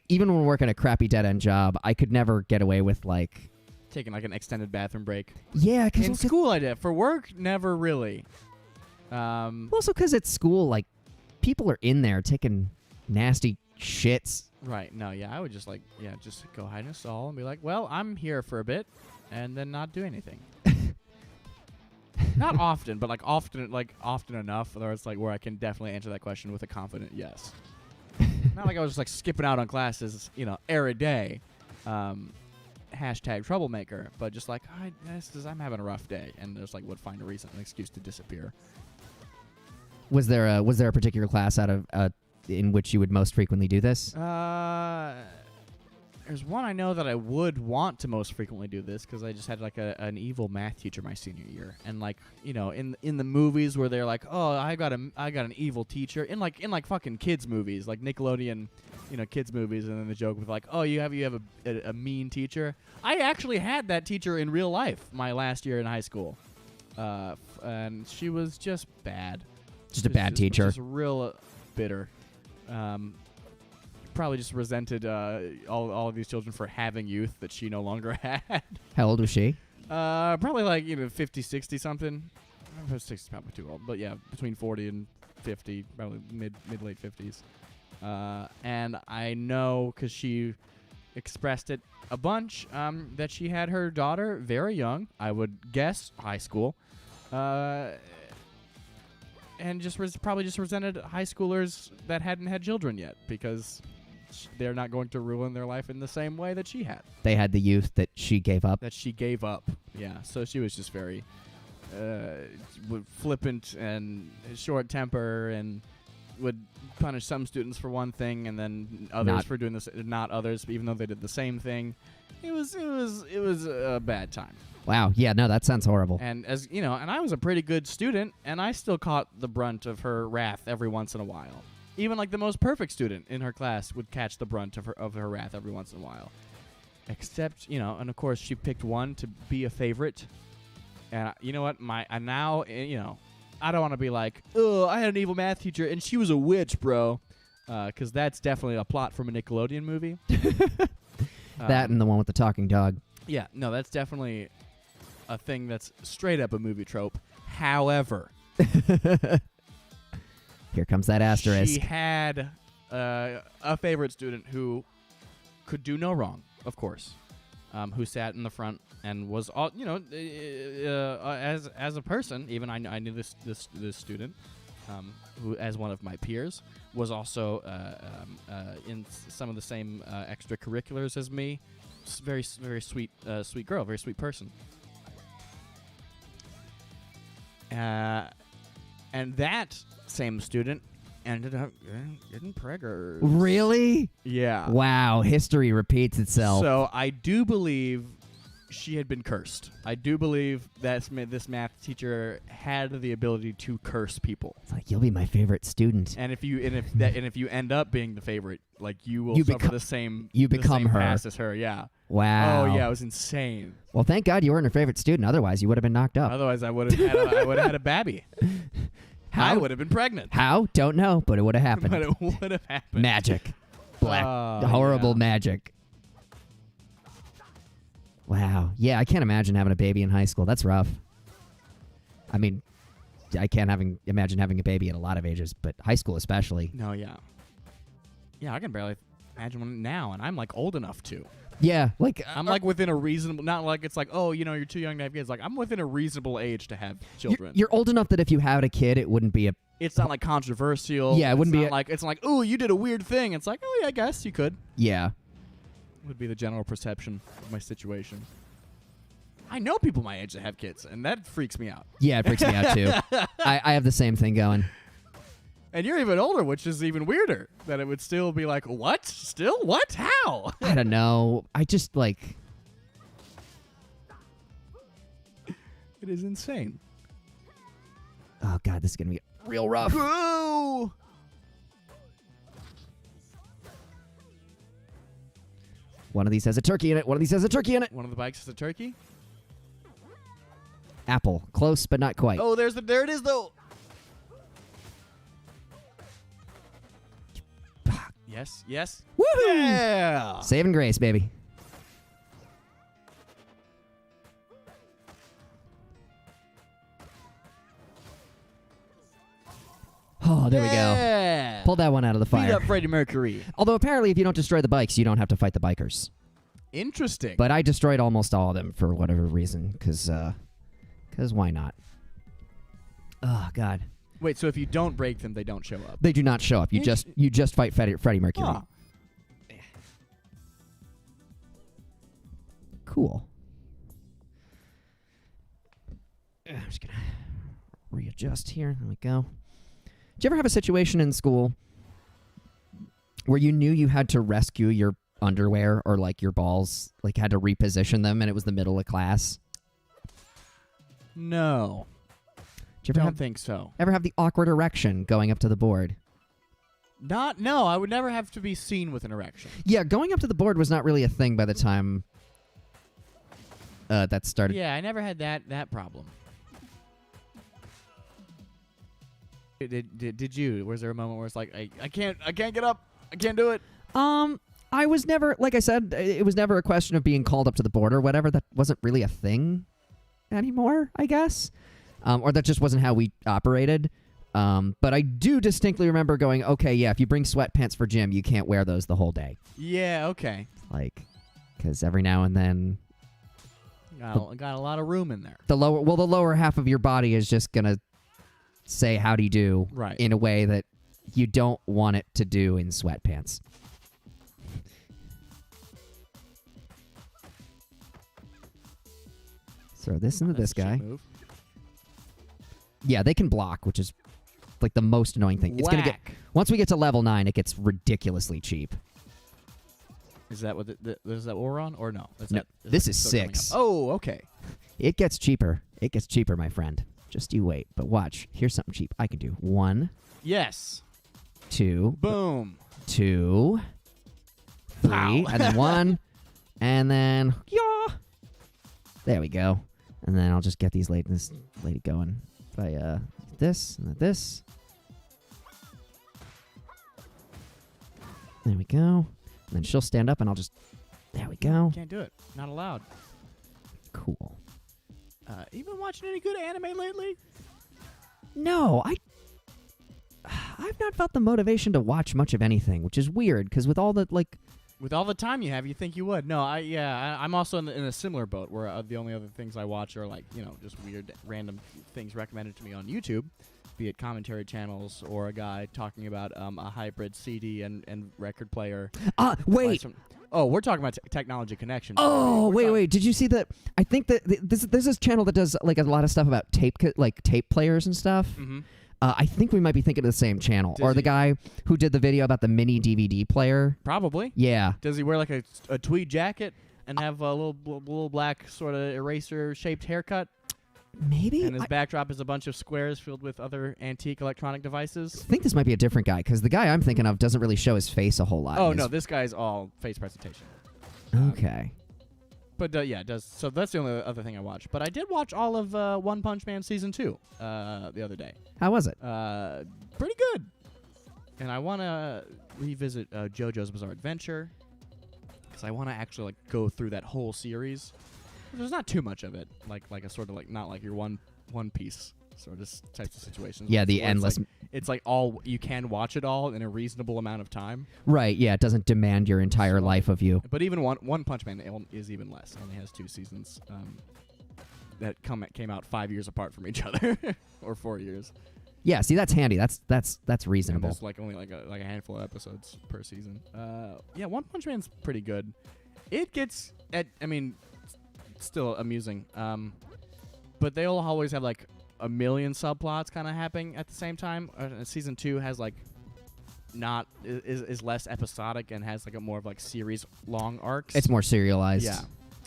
Even when working a crappy dead-end job, I could never get away with, Taking like an extended bathroom break. Yeah, In because school I did. For work, never really. also because at school, people are in there taking nasty shits. Right. No, yeah, I would just just go hide in a stall and be like, well, I'm here for a bit, and then not do anything. Not often, but often enough where it's where I can definitely answer that question with a confident yes. Not like I was just skipping out on classes, every day. Hashtag troublemaker, but just I'm having a rough day, and just would find an excuse to disappear. Was there a particular class out of in which you would most frequently do this? There's one I know that I would want to most frequently do this because I just had an evil math teacher my senior year, and in the movies where they're like, oh, I got an evil teacher in fucking kids movies, like Nickelodeon, kids movies, and then the joke with oh, you have a mean teacher. I actually had that teacher in real life my last year in high school, and she was just bad. Just a bad teacher. Just real bitter. Probably just resented all of these children for having youth that she no longer had. How old was she? Probably 50, 60 something. 60 is probably too old, but yeah, between 40 and 50, probably mid late 50s. And I know because she expressed it a bunch that she had her daughter very young. I would guess high school. And probably just resented high schoolers that hadn't had children yet because they're not going to ruin their life in the same way that she had. They had the youth that she gave up. Yeah, so she was just very flippant and short temper, and would punish some students for one thing and then others for doing this, not others, even though they did the same thing. It was a bad time. Wow. Yeah, no, that sounds horrible. And and I was a pretty good student, and I still caught the brunt of her wrath every once in a while. Even the most perfect student in her class would catch the brunt of her wrath every once in a while. Except, and of course she picked one to be a favorite. And you know what? I don't want to be like, oh, I had an evil math teacher and she was a witch, bro. Because that's definitely a plot from a Nickelodeon movie. That and the one with the talking dog. Yeah, no, that's definitely a thing that's straight up a movie trope. However, here comes that asterisk. She had a favorite student who could do no wrong, of course, who sat in the front and was all, as a person. Even I knew this student, who as one of my peers was also in some of the same extracurriculars as me. Very very sweet girl, very sweet person. And that same student ended up getting preggers. Really? Yeah. Wow, history repeats itself. So I do believe she had been cursed. I do believe that this math teacher had the ability to curse people. It's like, you'll be my favorite student. And if you end up being the favorite, you will suffer the same. You become her pass as her. Yeah. Wow. Oh yeah, it was insane. Well, thank God you weren't her favorite student. Otherwise, you would have been knocked up. Otherwise, I would have had a babby. How? I would have been pregnant. How? Don't know, but it would have happened. But it would have happened. Magic. Black. Horrible yeah. magic. Wow. Yeah, I can't imagine having a baby in high school. That's rough. I mean, I can't imagine having a baby at a lot of ages, but high school especially. No, yeah. Yeah, I can barely imagine one now, and I'm like old enough to. Yeah, like I'm like within a reasonable, not like it's like, oh, you know, you're too young to have kids. Like I'm within a reasonable age to have children. you're old enough that if you had a kid, it wouldn't be a. It's not like controversial. Yeah, it wouldn't be it's not like, ooh, you did a weird thing. It's like, oh yeah, I guess you could. Yeah. Would be the general perception of my situation. I know people my age that have kids, and that freaks me out. Yeah, it freaks me out too. I have the same thing going. And you're even older, which is even weirder. That it would still be like, what? Still? What? How? I don't know. I just like. It is insane. Oh God, this is gonna be real rough. Ooh. One of these has a turkey in it. One of these has a turkey in it. One of the bikes is a turkey. Apple, close but not quite. Oh, there it is though. Yes, yes. Woohoo! Yeah. Saving grace, baby. Oh, there we go. Yeah. Pulled that one out of the Beat fire. up Freddie Mercury. Although apparently if you don't destroy the bikes, you don't have to fight the bikers. Interesting. But I destroyed almost all of them for whatever reason, because why not? Oh, God. Wait, so if you don't break them, they don't show up? They do not show up. You just fight Freddie Mercury. Huh. Cool. I'm just going to readjust here. There we go. Did you ever have a situation in school where you knew you had to rescue your underwear or like your balls, like had to reposition them and it was the middle of class? No. Did you Don't think so. ever have the awkward erection going up to the board? No, I would never have to be seen with an erection. Yeah, going up to the board was not really a thing by the time that started. Yeah, I never had that problem. Did you? Was there a moment where it's like, I can't get up. I can't do it. I was never, like I said, it was never a question of being called up to the board or whatever. That wasn't really a thing anymore, I guess. Or that just wasn't how we operated. But I do distinctly remember going, okay, yeah, if you bring sweatpants for gym, you can't wear those the whole day. Yeah, okay. Like, because every now and then Got a lot of room in there. the lower half of your body is just gonna say howdy do Right. in a way that you don't want it to do in sweatpants. Throw this into this That's a cheap guy. move. Yeah, they can block, which is like the most annoying thing. It's gonna get Whack. once we get to level 9, it gets ridiculously cheap. Is that what is that what we're on or no? No, this is still coming 6. up? Oh, okay. It gets cheaper. It gets cheaper, my friend. Just you wait. But watch. Here's something cheap I can do. 1, Yes. 2, Boom. 2, 3, Pow. and then 1, and then yeah. There we go. And then I'll just get this lady going by this and then this. There we go. And then she'll stand up and I'll just. There we go. Can't do it. Not allowed. Cool. You been watching any good anime lately? No, I've not felt the motivation to watch much of anything, which is weird because with all the like. With all the time you have, you think you would. No, I'm also in a similar boat where the only other things I watch are like, you know, just weird, random things recommended to me on YouTube, be it commentary channels or a guy talking about a hybrid CD and record player. Wait. We're talking about technology connection. Oh, We're wait. Did you see that? I think that there's this channel that does like a lot of stuff about tape players and stuff. Mm-hmm. I think we might be thinking of the same channel. Does or the he? guy who did the video about the mini DVD player. Probably. Yeah. Does he wear like a tweed jacket and have a little black sort of eraser-shaped haircut? Maybe? And his backdrop is a bunch of squares filled with other antique electronic devices? I think this might be a different guy because the guy I'm thinking of doesn't really show his face a whole lot. Oh, in no, his- this guy's all face presentation. Okay. But yeah, it does. So that's the only other thing I watched. But I did watch all of One Punch Man season 2 the other day. How was it? Pretty good. And I want to revisit JoJo's Bizarre Adventure because I want to actually like go through that whole series. There's not too much of it, like a sort of like not like your One Piece sort of types of situations. Yeah, the where endless. It's like all you can watch it all in a reasonable amount of time. Right. Yeah, it doesn't demand your entire So- life of you. But even One Punch Man is even less. It only has 2 seasons that came out 5 years apart from each other, or 4 years. Yeah. See, that's handy. That's And reasonable. there's like only like a handful of episodes per season. Yeah, One Punch Man's pretty good. It gets still amusing. But they'll always have like a million subplots kind of happening at the same time. Season 2 has like is less episodic and has like a more of like series long arcs. It's more serialized. Yeah.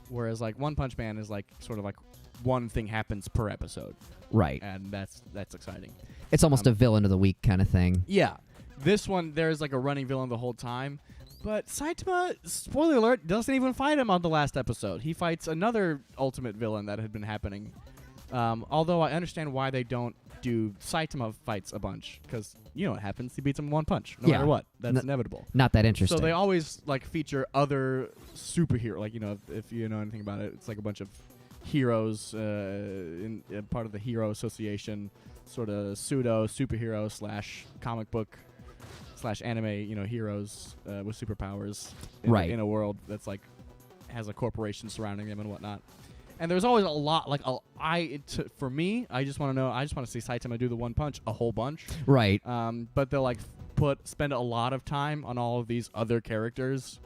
Whereas like One Punch Man is like sort of like one thing happens per episode, Right. and that's exciting. It's almost a villain of the week kind of thing. Yeah. This one there's like a running villain the whole time, but Saitama, spoiler alert, doesn't even fight him on the last episode. He fights another ultimate villain that had been happening. Although I understand why they don't do Saitama fights a bunch, because you know what happens. He beats him in one punch, no Yeah. matter what. That's N- inevitable. Not that interesting. So they always like feature other superhero, like if you know anything about it, it's like a bunch of heroes in part of the Hero Association, sort of pseudo superhero / comic book / anime, heroes with superpowers, Right. in a world that's like has a corporation surrounding them and whatnot. And there's always a lot like for me, I just want to know. I just want to see Saitama do the one punch a whole bunch. Right. But they'll like spend a lot of time on all of these other characters,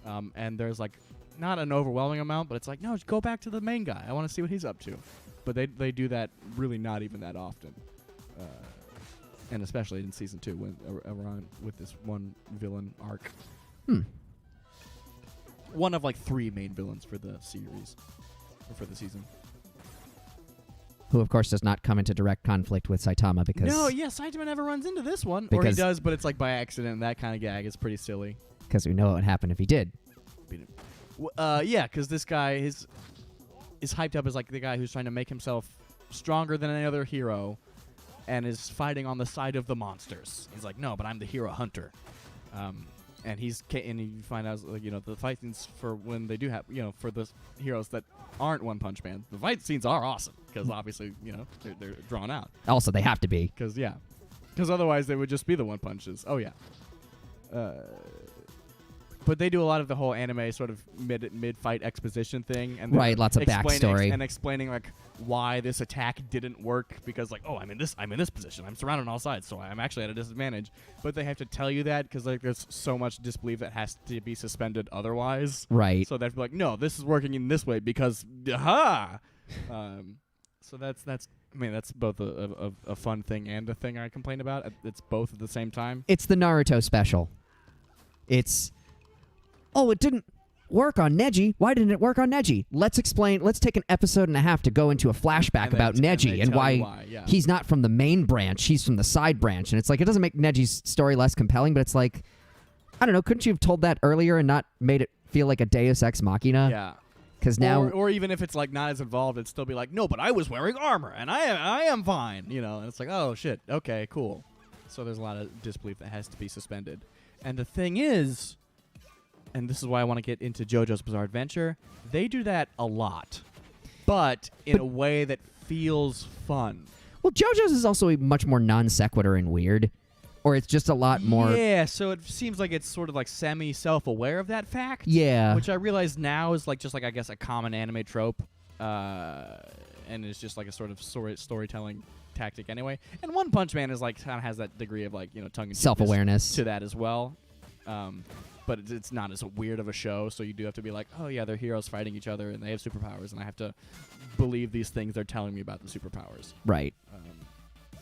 and there's like not an overwhelming amount, but it's like no, just go back to the main guy. I want to see what he's up to. But they do that really not even that often, and especially in season 2 when around with this one villain arc. One of like 3 main villains for the series or for the season. Who, of course, does not come into direct conflict with Saitama because No, yeah, Saitama never runs into this one. Or he Because- does, but it's like by accident. That kind of gag is pretty silly. because we know what would happen if he did. Yeah, because this guy is hyped up as like the guy who's trying to make himself stronger than any other hero, and is fighting on the side of the monsters. He's like, no, but I'm the hero hunter. And and you find out like the fight scenes for when they do have for the heroes that aren't One Punch Man, the fight scenes are awesome because obviously they're drawn out. Also, they have to be. Because otherwise they would just be the one punches. Oh yeah. But they do a lot of the whole anime sort of mid fight exposition thing, and Right, lots of backstory. and explaining like why this attack didn't work because like I'm in this position, I'm surrounded on all sides, so I'm actually at a disadvantage. But they have to tell you that because like there's so much disbelief that has to be suspended otherwise. Right. So they have to be like, no, this is working in this way because aha. So that's both a fun thing and a thing I complain about. It's both at the same time. It's the Naruto special. It's, oh, it didn't work on Neji. Why didn't it work on Neji? Let's explain. Let's take an episode and a half to go into a flashback about Neji and why yeah. he's not from the main branch. He's from the side branch. And it's like, it doesn't make Neji's story less compelling, but it's like, I don't know, couldn't you have told that earlier and not made it feel like a Deus Ex Machina? Yeah. Because now... Or even if it's like not as involved, it'd still be like, no, but I was wearing armor and I am fine, and it's like, oh shit, okay, cool. So there's a lot of disbelief that has to be suspended. And the thing is, and this is why I want to get into JoJo's Bizarre Adventure, they do that a lot, but in a way that feels fun. Well, JoJo's is also a much more non sequitur and weird, or it's just a lot more... Yeah, so it seems like it's sort of like semi-self-aware of that fact. Yeah. Which I realize now is like just like I guess a common anime trope, and it's just like a sort of storytelling tactic anyway. And One Punch Man is like kind of has that degree of like tongue-in-cheek Self-awareness. to that as well. But it's not as weird of a show, so you do have to be like, oh yeah, they're heroes fighting each other and they have superpowers, and I have to believe these things they're telling me about the superpowers. Right.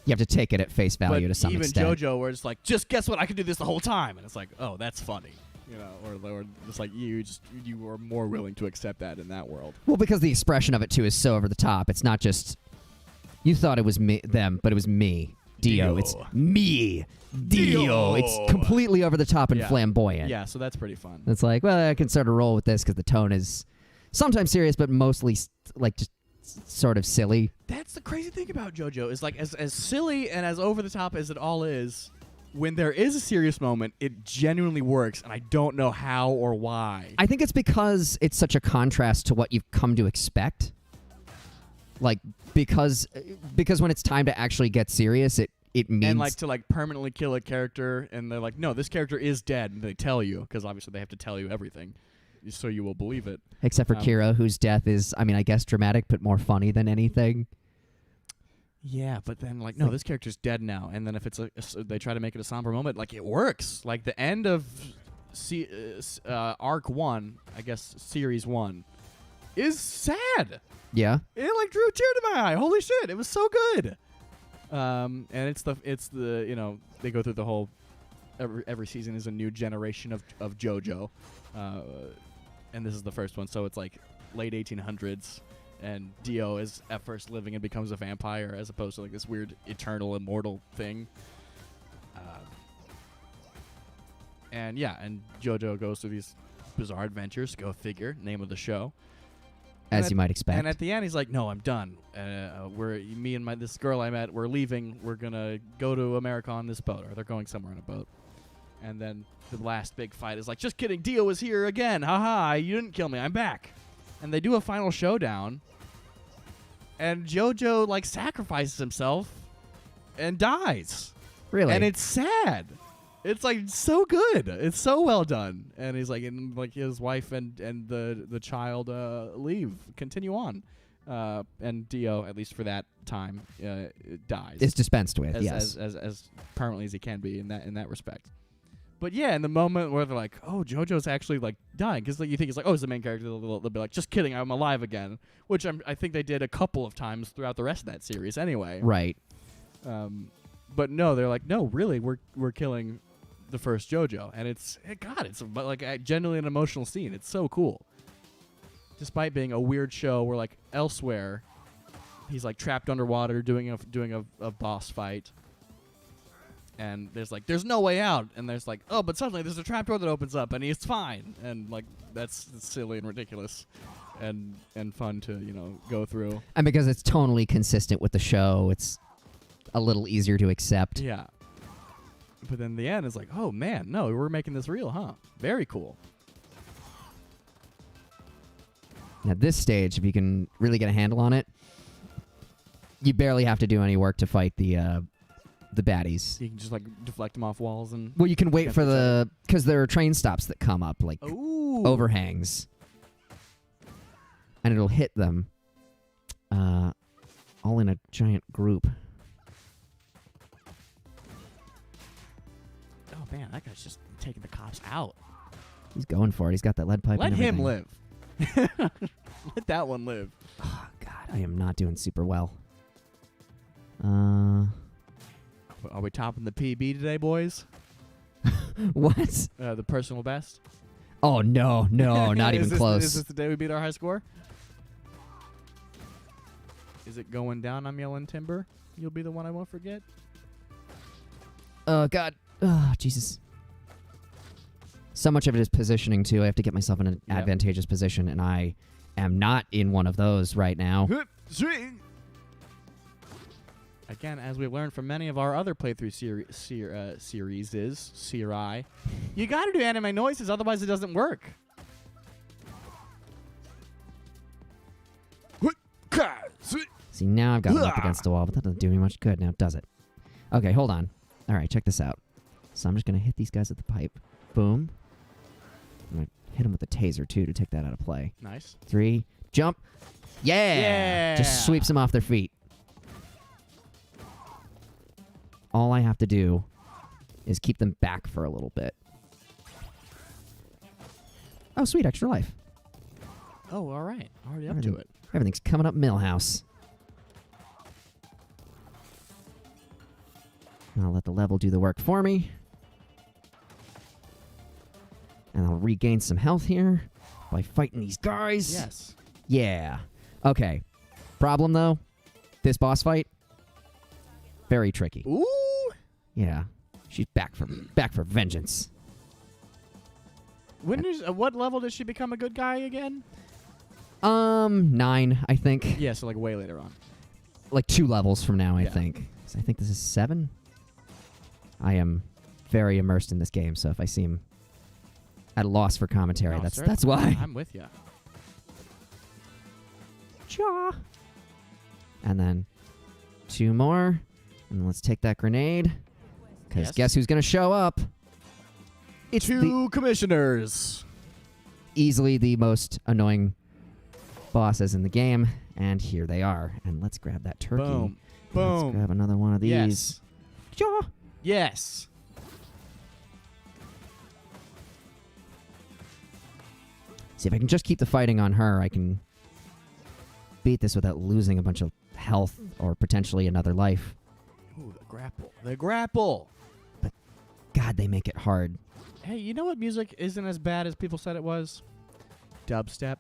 You have to take it at face value to some even extent. JoJo, where it's like, just guess what, I could do this the whole time, and it's like, oh, that's funny, or just like you are more willing to accept that in that world. Well, because the expression of it too is so over the top. It's not just you thought it was them, but it was me, Dio. It's me, Dio. It's completely over the top and Yeah. flamboyant. Yeah, so that's pretty fun. It's like, well, I can sort of roll with this because the tone is sometimes serious, but mostly like just sort of silly. That's the crazy thing about JoJo is like as silly and as over the top as it all is, when there is a serious moment, it genuinely works, and I don't know how or why. I think it's because it's such a contrast to what you've come to expect. Like because when it's time to actually get serious, it means And like to like permanently kill a character, and they're like, no, this character is dead, and they tell you because obviously they have to tell you everything, so you will believe it. except for Kira, whose death is, I mean, I guess dramatic, but more funny than anything. Yeah, but then like, no, this character's dead now, and then if it's they try to make it a somber moment, like it works. Like the end of Arc 1, I guess Series 1, is sad. Yeah. It like drew a tear to my eye. Holy shit, it was so good. And it's the you know, they go through the whole every season is a new generation of JoJo, and this is the first one, so it's like late 1800s, and Dio is at first living and becomes a vampire as opposed to like this weird eternal immortal thing. And yeah, and JoJo goes through these bizarre adventures. Go figure. Name of the show. As you might expect. And at the end, he's like, "No, I'm done. Me and this girl I met, we're leaving. We're gonna go to America on this boat, or they're going somewhere on a boat." And then the last big fight is like, "Just kidding, Dio is here again. Haha, you didn't kill me. I'm back." And they do a final showdown, and JoJo like sacrifices himself and dies. Really? And it's sad. It's like so good. It's so well done. And he's like, and like his wife and the child continue on. And Dio, at least for that time, dies. It's dispensed with. As permanently as he can be in that respect. But yeah, in the moment where they're like, oh, JoJo's actually like dying, because like, you think he's like, oh, he's the main character. They'll be like, just kidding, I'm alive again. Which I think they did a couple of times throughout the rest of that series anyway. Right. But no, they're like, no, really, we're killing the first JoJo, and it's like genuinely an emotional scene. It's so cool, despite being a weird show where like elsewhere, he's like trapped underwater doing a boss fight, and there's no way out, and there's like, oh, but suddenly there's a trapdoor that opens up, and he's fine, and like that's silly and ridiculous, and fun to go through. And because it's tonally consistent with the show, it's a little easier to accept. Yeah. But then the end is like, oh man, no, we're making this real, huh? Very cool. At this stage, if you can really get a handle on it, you barely have to do any work to fight the baddies. You can just like deflect them off walls and. Well, you can wait for because there are train stops that come up, like overhangs, and it'll hit them, all in a giant group. Oh man, that guy's just taking the cops out. He's going for it. He's got that lead pipe. Let and him everything. live. Let that one live. Oh God, I am not doing super well. Are we topping the PB today, boys? What? The personal best? Oh, no, not even close. Is this the day we beat our high score? Is it going down? I'm yelling timber. You'll be the one I won't forget. Oh, God. Oh, Jesus. So much of it is positioning, too. I have to get myself in an advantageous position, and I am not in one of those right now. Swing! Again, as we've learned from many of our other playthrough series, you gotta do anime noises, otherwise it doesn't work. See, now I've got him up against the wall, but that doesn't do me much good now, does it? Okay, hold on. All right, check this out. So I'm just going to hit these guys with the pipe. Boom. I'm going to hit them with the taser, too, to take that out of play. Nice. 3, jump. Yeah! Just sweeps them off their feet. All I have to do is keep them back for a little bit. Oh, sweet, extra life. Oh, all right. Already up to it. Everything's coming up Millhouse. I'll let the level do the work for me. And I'll regain some health here by fighting these guys. Yes. Yeah. Okay. Problem, though, this boss fight, very tricky. Ooh. Yeah. She's back for vengeance. What level does she become a good guy again? 9, I think. Yeah, so like way later on. Like 2 levels from now, I Yeah. think. So I think this is 7. I am very immersed in this game, so if I seem at a loss for commentary, No, that's why. I'm with you. Cha. And then 2 more. And let's take that grenade. Because Yes. guess who's going to show up? It's Two commissioners. easily the most annoying bosses in the game. And here they are. And let's grab that turkey. Boom. Let's Boom. grab another one of these. Yes. Cha. Yes. See, if I can just keep the fighting on her, I can beat this without losing a bunch of health or potentially another life. Ooh, the grapple. The grapple. God, they make it hard. Hey, you know what music isn't as bad as people said it was? Dubstep.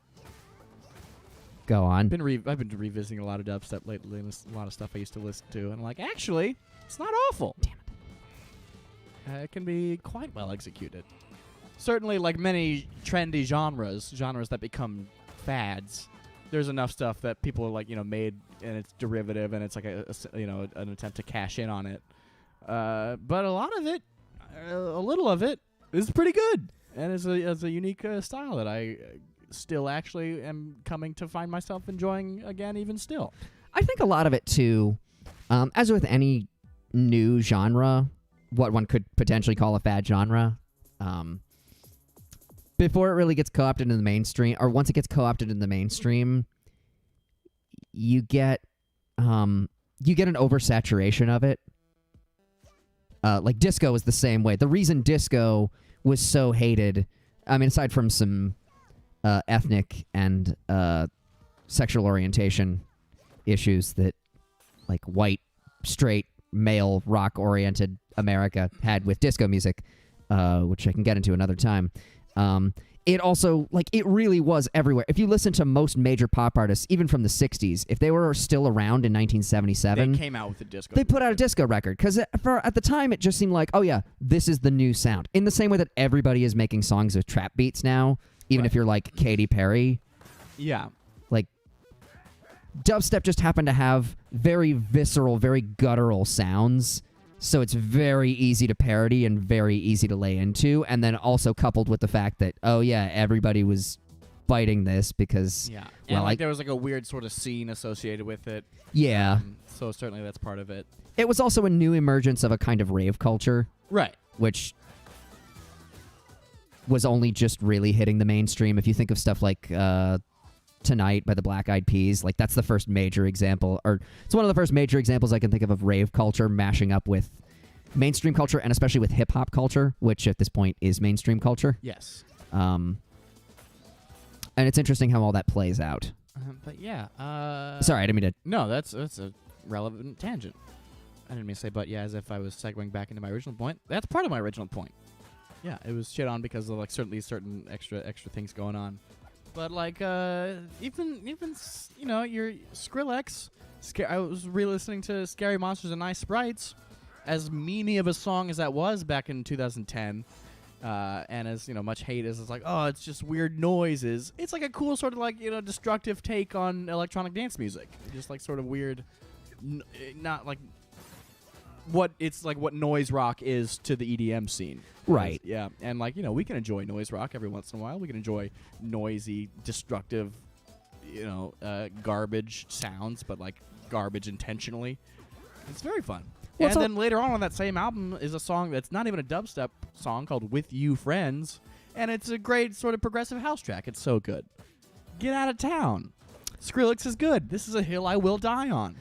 Go on. I've been revisiting a lot of dubstep lately, and a lot of stuff I used to listen to, and I'm like, actually, it's not awful. Damn It can be quite well executed. Certainly, like many trendy genres that become fads, there's enough stuff that people are like, made, and it's derivative, and it's like an attempt to cash in on it. But a lot of it, a little of it, is pretty good, and is a unique style that I still actually am coming to find myself enjoying again, even still. I think a lot of it, too, as with any new genre, what one could potentially call a fad genre, before it really gets co-opted in the mainstream, or once it gets co-opted in the mainstream, you get an oversaturation of it. Like disco is the same way. The reason disco was so hated, I mean, aside from some ethnic and sexual orientation issues that like white, straight, male, rock-oriented America had with disco music, which I can get into another time. It also, it really was everywhere. If you listen to most major pop artists, even from the 60s, if they were still around in 1977... They came out with a disco. They put out a disco record, because at the time, it just seemed like, oh yeah, this is the new sound. In the same way that everybody is making songs with trap beats now, even if you're like Katy Perry. Yeah. Like, dubstep just happened to have very visceral, very guttural sounds. So it's very easy to parody and very easy to lay into. And then also coupled with the fact that, oh yeah, everybody was biting this because... Yeah. Well, And there was like a weird sort of scene associated with it. Yeah. So certainly that's part of it. It was also a new emergence of a kind of rave culture, Right. which was only just really hitting the mainstream. If you think of stuff like Tonight by the Black Eyed Peas, like that's the first major example, or it's one of the first major examples I can think of rave culture mashing up with mainstream culture, and especially with hip-hop culture, which at this point is mainstream culture. Yes. And it's interesting how all that plays out. But yeah. Sorry, I didn't mean to... No, that's a relevant tangent. I didn't mean to say but yeah, as if I was segueing back into my original point. That's part of my original point. Yeah, it was shit on because of like certain extra things going on. But like even your Skrillex, I was re-listening to Scary Monsters and Nice Sprites, as meany of a song as that was back in 2010, and as much hate as it's like, oh, it's just weird noises. It's like a cool sort of like destructive take on electronic dance music, just like sort of weird, not like what noise rock is to the EDM scene. Right. Yeah, and we can enjoy noise rock every once in a while. We can enjoy noisy, destructive, garbage sounds, but like garbage intentionally. It's very fun. Well, and then later on that same album is a song that's not even a dubstep song called With You Friends, and it's a great sort of progressive house track. It's so good. Get out of town. Skrillex is good. This is a hill I will die on.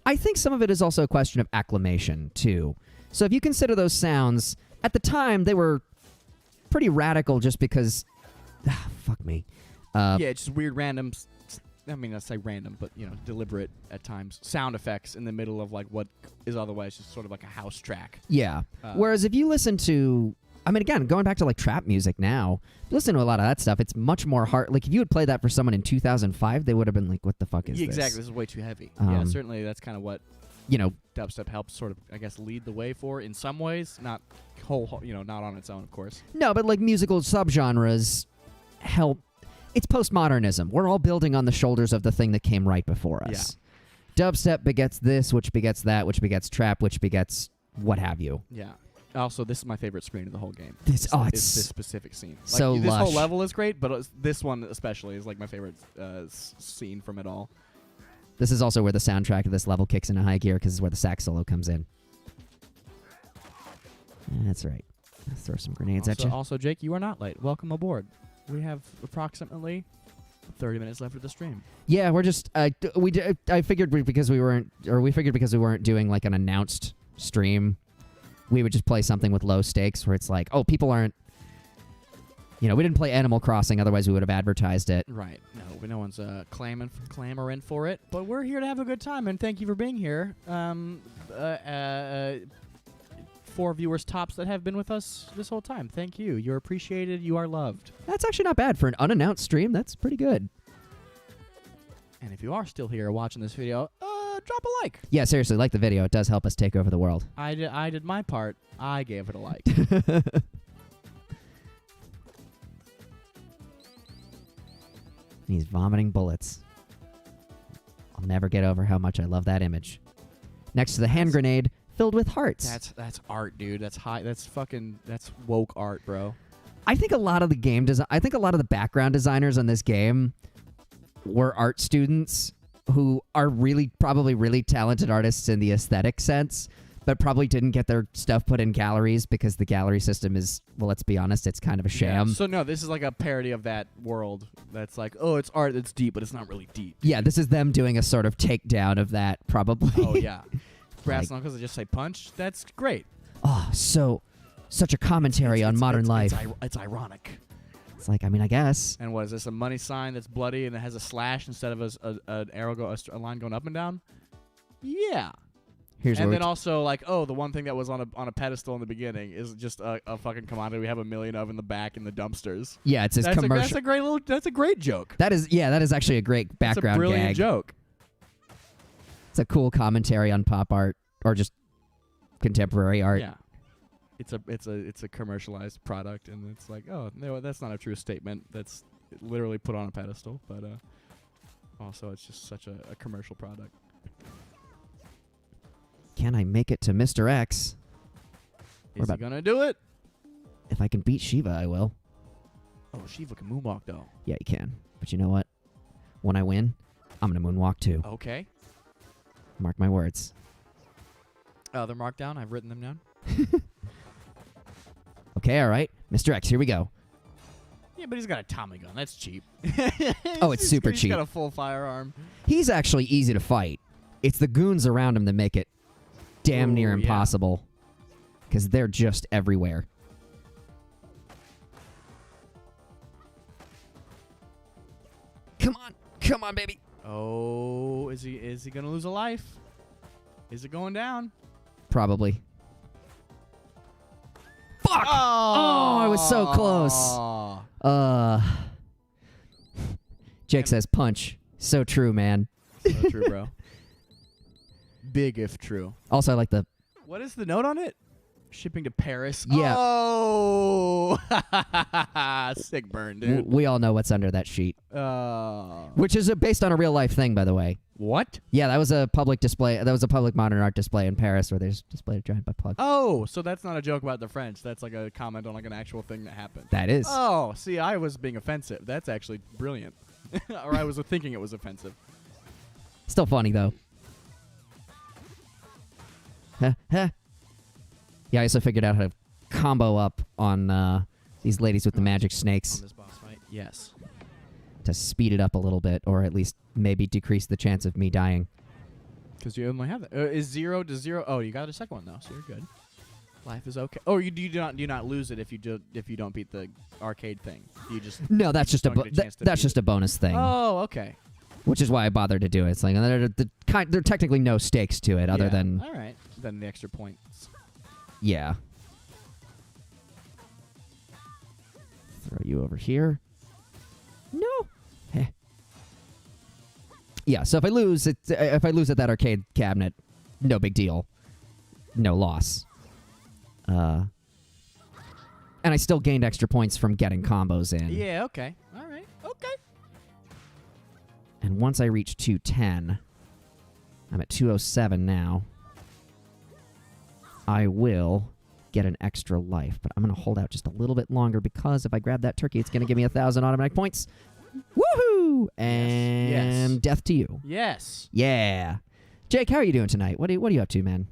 I think some of it is also a question of acclimation, too. So if you consider those sounds, at the time, they were pretty radical just because... fuck me. Yeah, it's just weird random... I mean, I say random, but, deliberate at times. Sound effects in the middle of, like, what is otherwise just sort of like a house track. Yeah. Whereas if you listen to... I mean, again, going back to, like, trap music now, listen to a lot of that stuff, it's much more hard... Like, if you had played that for someone in 2005, they would have been like, what the fuck is this? Exactly. This is way too heavy. Yeah, certainly that's kind of what... dubstep helps sort of, I guess, lead the way for in some ways. Not not on its own, of course. No, but, like, musical subgenres help... It's postmodernism. We're all building on the shoulders of the thing that came right before us. Dubstep begets this, which begets that, which begets trap, which begets what have you. Yeah. Also, this is my favorite screen of the whole game. It's this specific scene. Like, so this whole lush. level is great, but this one especially is like my favorite scene from it all. This is also where the soundtrack of this level kicks into high gear because it's where the sax solo comes in. That's right. Let's throw some grenades at you. Also, Jake, you are not late. Welcome aboard. We have approximately 30 minutes left of the stream. Yeah, we're just I figured because we weren't doing like an announced stream, we would just play something with low stakes where it's like, oh, people aren't, we didn't play Animal Crossing, otherwise we would have advertised it. Right. No one's clamoring for it, but we're here to have a good time, and thank you for being here. 4 viewers tops that have been with us this whole time. Thank you. You're appreciated. You are loved. That's actually not bad for an unannounced stream. That's pretty good. And if you are still here watching this video, drop a like. Yeah, seriously, like the video. It does help us take over the world. I did my part. I gave it a like. He's vomiting bullets. I'll never get over how much I love that image. Next to the hand grenade filled with hearts. That's art, dude. That's woke art, bro. I think a lot of the background designers on this game were art students who are probably really talented artists in the aesthetic sense, but probably didn't get their stuff put in galleries because the gallery system is, well, let's be honest, it's kind of a sham. Yeah. So no, this is like a parody of that world. That's like, oh, it's art that's deep, but it's not really deep. Yeah, this is them doing a sort of takedown of that, probably. Oh yeah, brass knuckles that just say punch. That's great. Oh, such a commentary on modern life. It's ironic. It's like, I mean, I guess. And what is this? A money sign that's bloody and it has a slash instead of an arrow, a line going up and down? Yeah. And then also, like, oh, the one thing that was on a pedestal in the beginning is just a fucking commodity we have a million of in the back in the dumpsters. Yeah, it's his commercial. That's a great joke. That is actually a great background gag. It's a brilliant gag. joke. It's a cool commentary on pop art or just contemporary art. Yeah. It's a commercialized product, and it's like, oh, no, that's not a true statement. That's literally put on a pedestal, but also it's just such a commercial product. Can I make it to Mr. X? Is he gonna do it? If I can beat Shiva, I will. Oh, Shiva can moonwalk though. Yeah, you can. But you know what? When I win, I'm gonna moonwalk too. Okay. Mark my words. Oh, they're marked down. I've written them down. Okay, all right. Mr. X, here we go. Yeah, but he's got a Tommy gun. That's cheap. Oh, it's super cheap. He's got a full firearm. He's actually easy to fight. It's the goons around him that make it damn near impossible. Because they're just everywhere. Come on. Come on, baby. Oh, is he going to lose a life? Is it going down? Probably. Fuck! Oh, I was so close. Jake says punch. So true, man. So true, bro. Big if true. Also, I like the... What is the note on it? Shipping to Paris. Yeah. Oh! Sick burn, dude. We all know what's under that sheet. Which is based on a real-life thing, by the way. What? Yeah, that was a public display. That was a public modern art display in Paris where they just displayed a giant butt plug. Oh, so that's not a joke about the French. That's like a comment on like an actual thing that happened. That is. Oh, see, I was being offensive. That's actually brilliant. Or I was thinking it was offensive. Still funny, though. Yeah, I also figured out how to combo up on these ladies with the magic snakes. On this boss fight? Yes. To speed it up a little bit, or at least maybe decrease the chance of me dying. Because you only have that. Is 0 to 0? Oh, you got a second one though, so you're good. Life is okay. Oh, you do not lose it if you don't beat the arcade thing. You just that's just a bonus thing. Oh, okay. Which is why I bothered to do it. It's like there are technically no stakes to it other than all right. Then the extra points. Yeah. Throw you over here. No. Heh. Yeah. So if I lose at that arcade cabinet, no big deal. No loss. And I still gained extra points from getting combos in. Yeah. Okay. All right. Okay. And once I reach 210, I'm at 207 now, I will get an extra life. But I'm going to hold out just a little bit longer because if I grab that turkey, it's going to give me 1,000 automatic points. Woohoo! And Yes. death to you. Yes. Yeah. Jake, how are you doing tonight? What are you up to, man?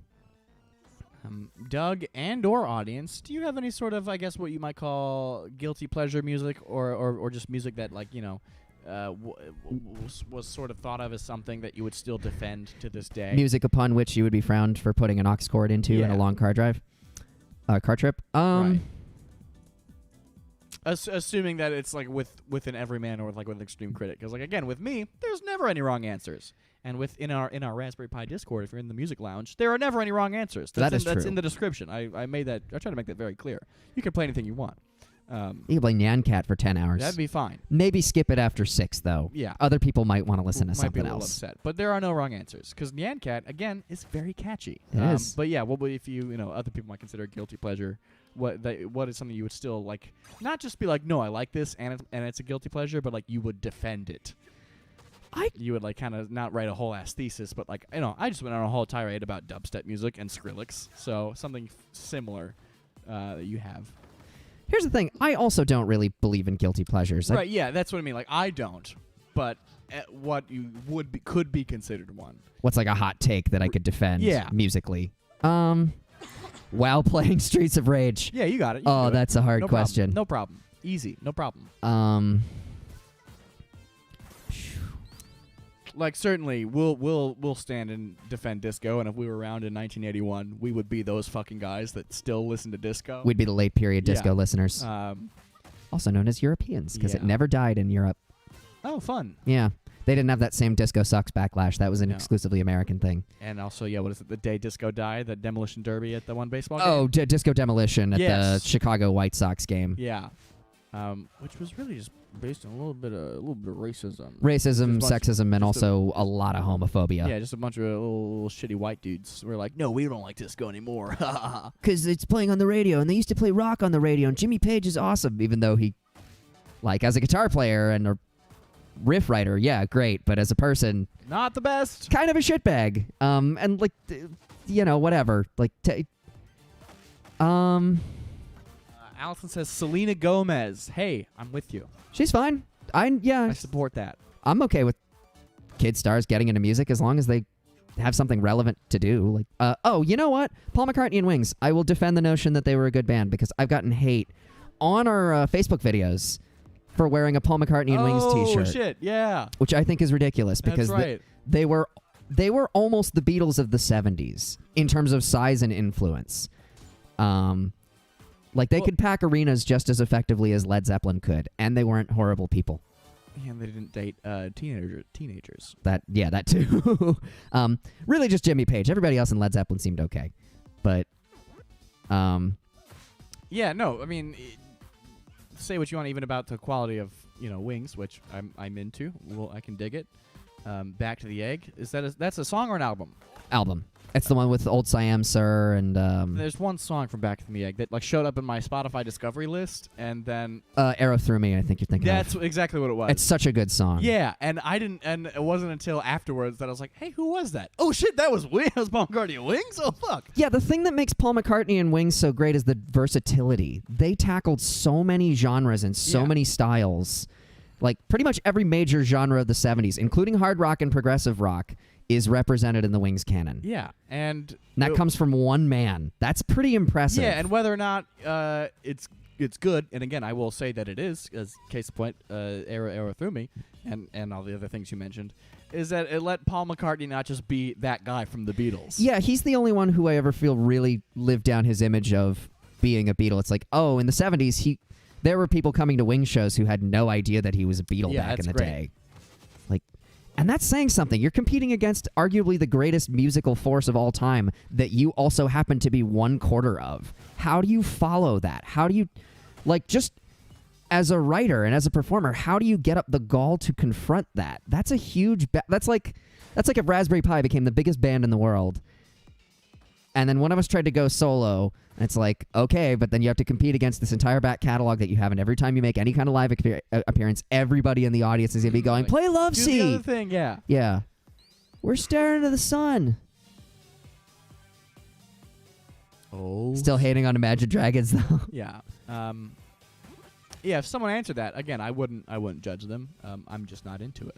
Doug and or audience, do you have any sort of, I guess, what you might call guilty pleasure music, or just music that, like, you know, was sort of thought of as something that you would still defend to this day? Music upon which you would be frowned for putting an aux cord into in a Yeah. long car drive? Car trip? Right. Assuming that it's like with an everyman or like with an extreme critic, because like again with me, there's never any wrong answers, and in our Raspberry Pi Discord, if you're in the music lounge, there are never any wrong answers. That's That's in the description. I tried to make that very clear. You can play anything you want. You can play Nyan Cat for 10 hours. That'd be fine. Maybe skip it after 6, though. Yeah. Other people might want to listen to Might something be a little else. upset, but there are no wrong answers because Nyan Cat again is very catchy. It is. But yeah, what if you know other people might consider a guilty pleasure? What is something you would still like? Not just be like, no, I like this and it's a guilty pleasure, but like you would defend it. You would like kind of not write a whole ass thesis, but like I just went on a whole tirade about dubstep music and Skrillex, so something similar that you have. Here's the thing. I also don't really believe in guilty pleasures. Right? Yeah, that's what I mean. Like I don't, but what you could be considered one. What's like a hot take that I could defend musically? While playing Streets of Rage. Yeah, you got it. Oh, that's a hard question. No problem. Easy. No problem. Like certainly, we'll stand and defend disco, and if we were around in 1981, we would be those fucking guys that still listen to disco. We'd be the late period disco listeners. Also known as Europeans, because it Yeah. never died in Europe. Oh, fun. Yeah. They didn't have that same disco sucks backlash. That was an No. exclusively American thing. And also, yeah, what is it? The day disco died, the demolition derby at the one baseball game. Oh, Disco Demolition at Yes. the Chicago White Sox game. Yeah. Which was really just based on a little bit of racism. Racism, Just a bunch- sexism, and just a- also a lot of homophobia. Yeah, just a bunch of little shitty white dudes. We're like, no, we don't like disco anymore. Because it's playing on the radio, and they used to play rock on the radio, and Jimmy Page is awesome, even though he, like, as a guitar player and a riff writer, yeah, great, but as a person, Not the best. kind of a shitbag. And, like, whatever. Like, Allison says Selena Gomez. Hey, I'm with you. she's fine. I support that. I'm okay with kid stars getting into music as long as they have something relevant to do. Like, you know what? Paul McCartney and Wings. I will defend the notion that they were a good band because I've gotten hate on our Facebook videos for wearing a Paul McCartney and Wings T-shirt, Oh shit! Yeah, which I think is ridiculous because that's right. they were almost the Beatles of the 70s in terms of size and influence. Like they could pack arenas just as effectively as Led Zeppelin could, and they weren't horrible people. And they didn't date teenagers. That too. Really just Jimmy Page. Everybody else in Led Zeppelin seemed okay. But Yeah, no, I mean, say what you want even about the quality of Wings, which I'm into. Well, I can dig it. Back to the Egg. That's a song or an album? album. It's the one with Old Siam Sir and There's one song from Back to the Egg that like showed up in my Spotify discovery list, and then Arrow Through Me, I think you're thinking that's of. exactly what it was. It's such a good song. Yeah, and it wasn't until afterwards that I was like, hey, who was that? Oh shit, that was Wings. That was Paul McCartney and Wings? Oh fuck. Yeah, the thing that makes Paul McCartney and Wings so great is the versatility. They tackled so many genres and so Yeah. many styles. Like pretty much every major genre of the 70s, including hard rock and progressive rock, is represented in the Wings canon. Yeah, and That comes from one man. That's pretty impressive. Yeah, and whether or not it's good, and again, I will say that it is, as case in point, Arrow Through Me, and all the other things you mentioned, is that it let Paul McCartney not just be that guy from the Beatles. Yeah, he's the only one who I ever feel really lived down his image of being a Beatle. It's like, oh, in the 70s, there were people coming to Wings shows who had no idea that he was a Beatle Yeah, back in that's the great. day. Like, and that's saying something. You're competing against arguably the greatest musical force of all time that you also happen to be 1/4 of. How do you follow that? How do you, like, just as a writer and as a performer, how do you get up the gall to confront that? That's a huge. That's like if Raspberry Pi became the biggest band in the world, and then one of us tried to go solo, And it's like, okay, but then you have to compete against this entire back catalog that you have, and every time you make any kind of live appearance, everybody in the audience is going to be going, play Love Do Seat. the other thing, yeah. Yeah. We're staring into the sun. Oh. Still hating on Imagine Dragons, though. Yeah. Yeah, if someone answered that, again, I wouldn't judge them. I'm just not into it.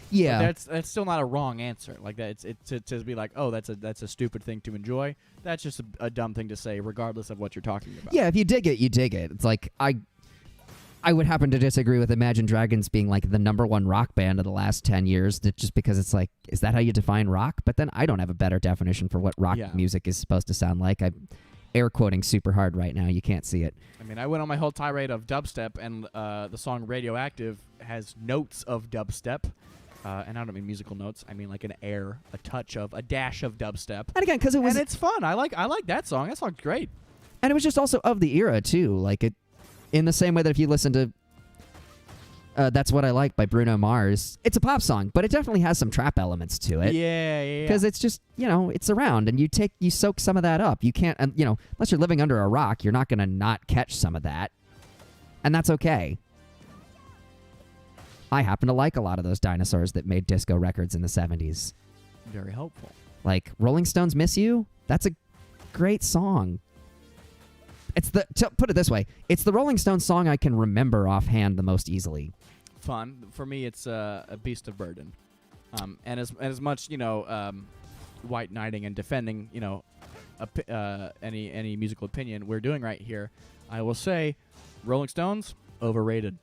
Yeah. But that's still not a wrong answer. Like that, it's to be like, oh, that's a stupid thing to enjoy. That's just a dumb thing to say, regardless of what you're talking about. Yeah, if you dig it, you dig it. It's like I would happen to disagree with Imagine Dragons being like the #1 rock band of the last 10 years, just because it's like, is that how you define rock? But then I don't have a better definition for what rock music is supposed to sound like. I'm air quoting super hard right now. You can't see it. I mean, I went on my whole tirade of dubstep, and the song Radioactive has notes of dubstep. And I don't mean musical notes. I mean like an air, a dash of dubstep. And again, because and it's fun. I like that song. That song's great. And it was just also of the era too. Like it, in the same way that if you listen to "That's What I Like" by Bruno Mars, it's a pop song, but it definitely has some trap elements to it. Yeah. Because it's just, it's around, and you soak some of that up. You can't, unless you're living under a rock, you're not gonna not catch some of that, and that's okay. I happen to like a lot of those dinosaurs that made disco records in the 70s. Very helpful. Like Rolling Stones' "Miss You." That's a great song. Put it this way, it's the Rolling Stones song I can remember offhand the most easily. Fun. For me, it's a Beast of Burden. And as much, white knighting and defending, any musical opinion we're doing right here, I will say Rolling Stones, overrated.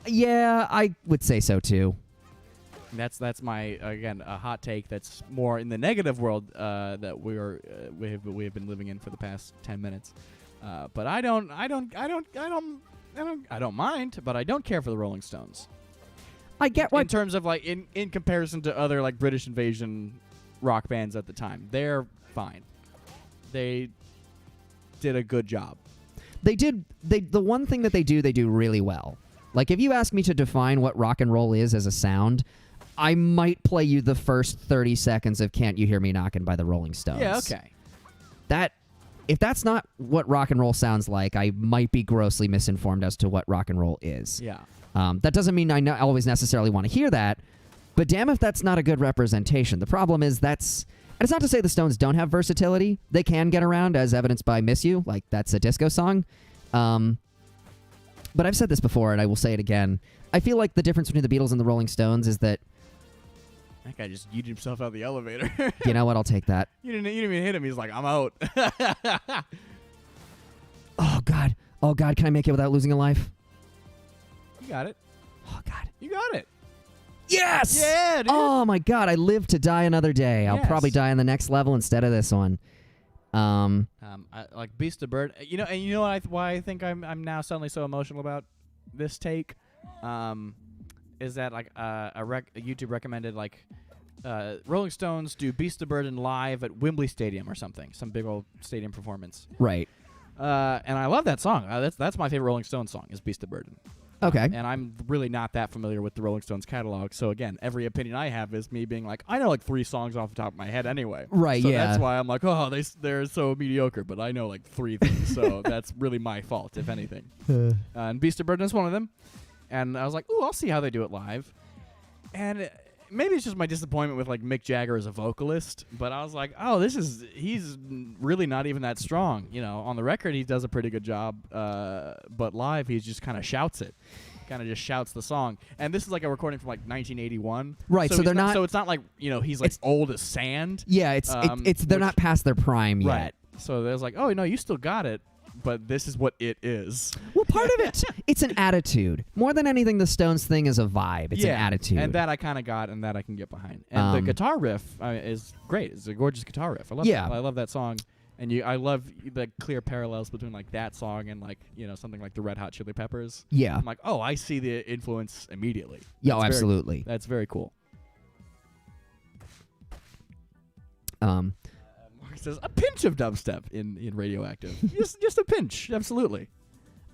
Yeah, I would say so too. That's my, again, a hot take that's more in the negative world that we have been living in for the past 10 minutes. But I don't mind, but I don't care for the Rolling Stones. I get what in terms of like in comparison to other like British invasion rock bands at the time. They're fine. They did a good job. They did. The one thing that they do really well. Like, if you ask me to define what rock and roll is as a sound, I might play you the first 30 seconds of "Can't You Hear Me Knockin'" by the Rolling Stones. Yeah, okay. If that's not what rock and roll sounds like, I might be grossly misinformed as to what rock and roll is. Yeah. That doesn't mean I always necessarily want to hear that, but damn if that's not a good representation. The problem is and it's not to say the Stones don't have versatility. They can get around, as evidenced by "Miss You." Like, that's a disco song. But I've said this before, and I will say it again. I feel like the difference between the Beatles and the Rolling Stones is that... That guy just yeeted himself out of the elevator. You know what? I'll take that. You didn't even hit him. He's like, I'm out. Oh, God. Oh, God. Can I make it without losing a life? You got it. Oh, God. You got it. Yes! Yeah, dude. Oh, my God. I live to die another day. I'll probably die on the next level instead of this one. I like Beast of Bird. And you know why I think I'm now suddenly so emotional about this take, is that like a YouTube recommended like Rolling Stones do Beast of Burden live at Wembley Stadium or something, some big old stadium performance. Right. And I love that song. That's my favorite Rolling Stones song is Beast of Burden. Okay. And I'm really not that familiar with the Rolling Stones catalog. So, again, every opinion I have is me being like, I know like 3 songs off the top of my head anyway. Right, so yeah. that's why I'm like, oh, they're so mediocre. But I know like 3 things. So that's really my fault, if anything. And Beast of Burden is one of them. And I was like, ooh, I'll see how they do it live. And maybe it's just my disappointment with like Mick Jagger as a vocalist. But I was like, oh, he's really not even that strong. On the record, he does a pretty good job. But live, he just kind of shouts it. Kind of just shouts the song. And this is like a recording from like 1981. Right, so they're not... So it's not like, he's like old as sand. Yeah, they're not past their prime yet. Right. So there's like, oh, no, you still got it. But this is what it is. Well, part of it, it's an attitude. More than anything, the Stones thing is a vibe. It's an attitude. And that I kind of got and that I can get behind. And the guitar riff is great. It's a gorgeous guitar riff. I love that song. And I love the clear parallels between like that song and like, something like the Red Hot Chili Peppers. Yeah. I'm like, oh, I see the influence immediately. Yeah, absolutely. That's very cool. Mark says a pinch of dubstep in Radioactive. just a pinch, absolutely.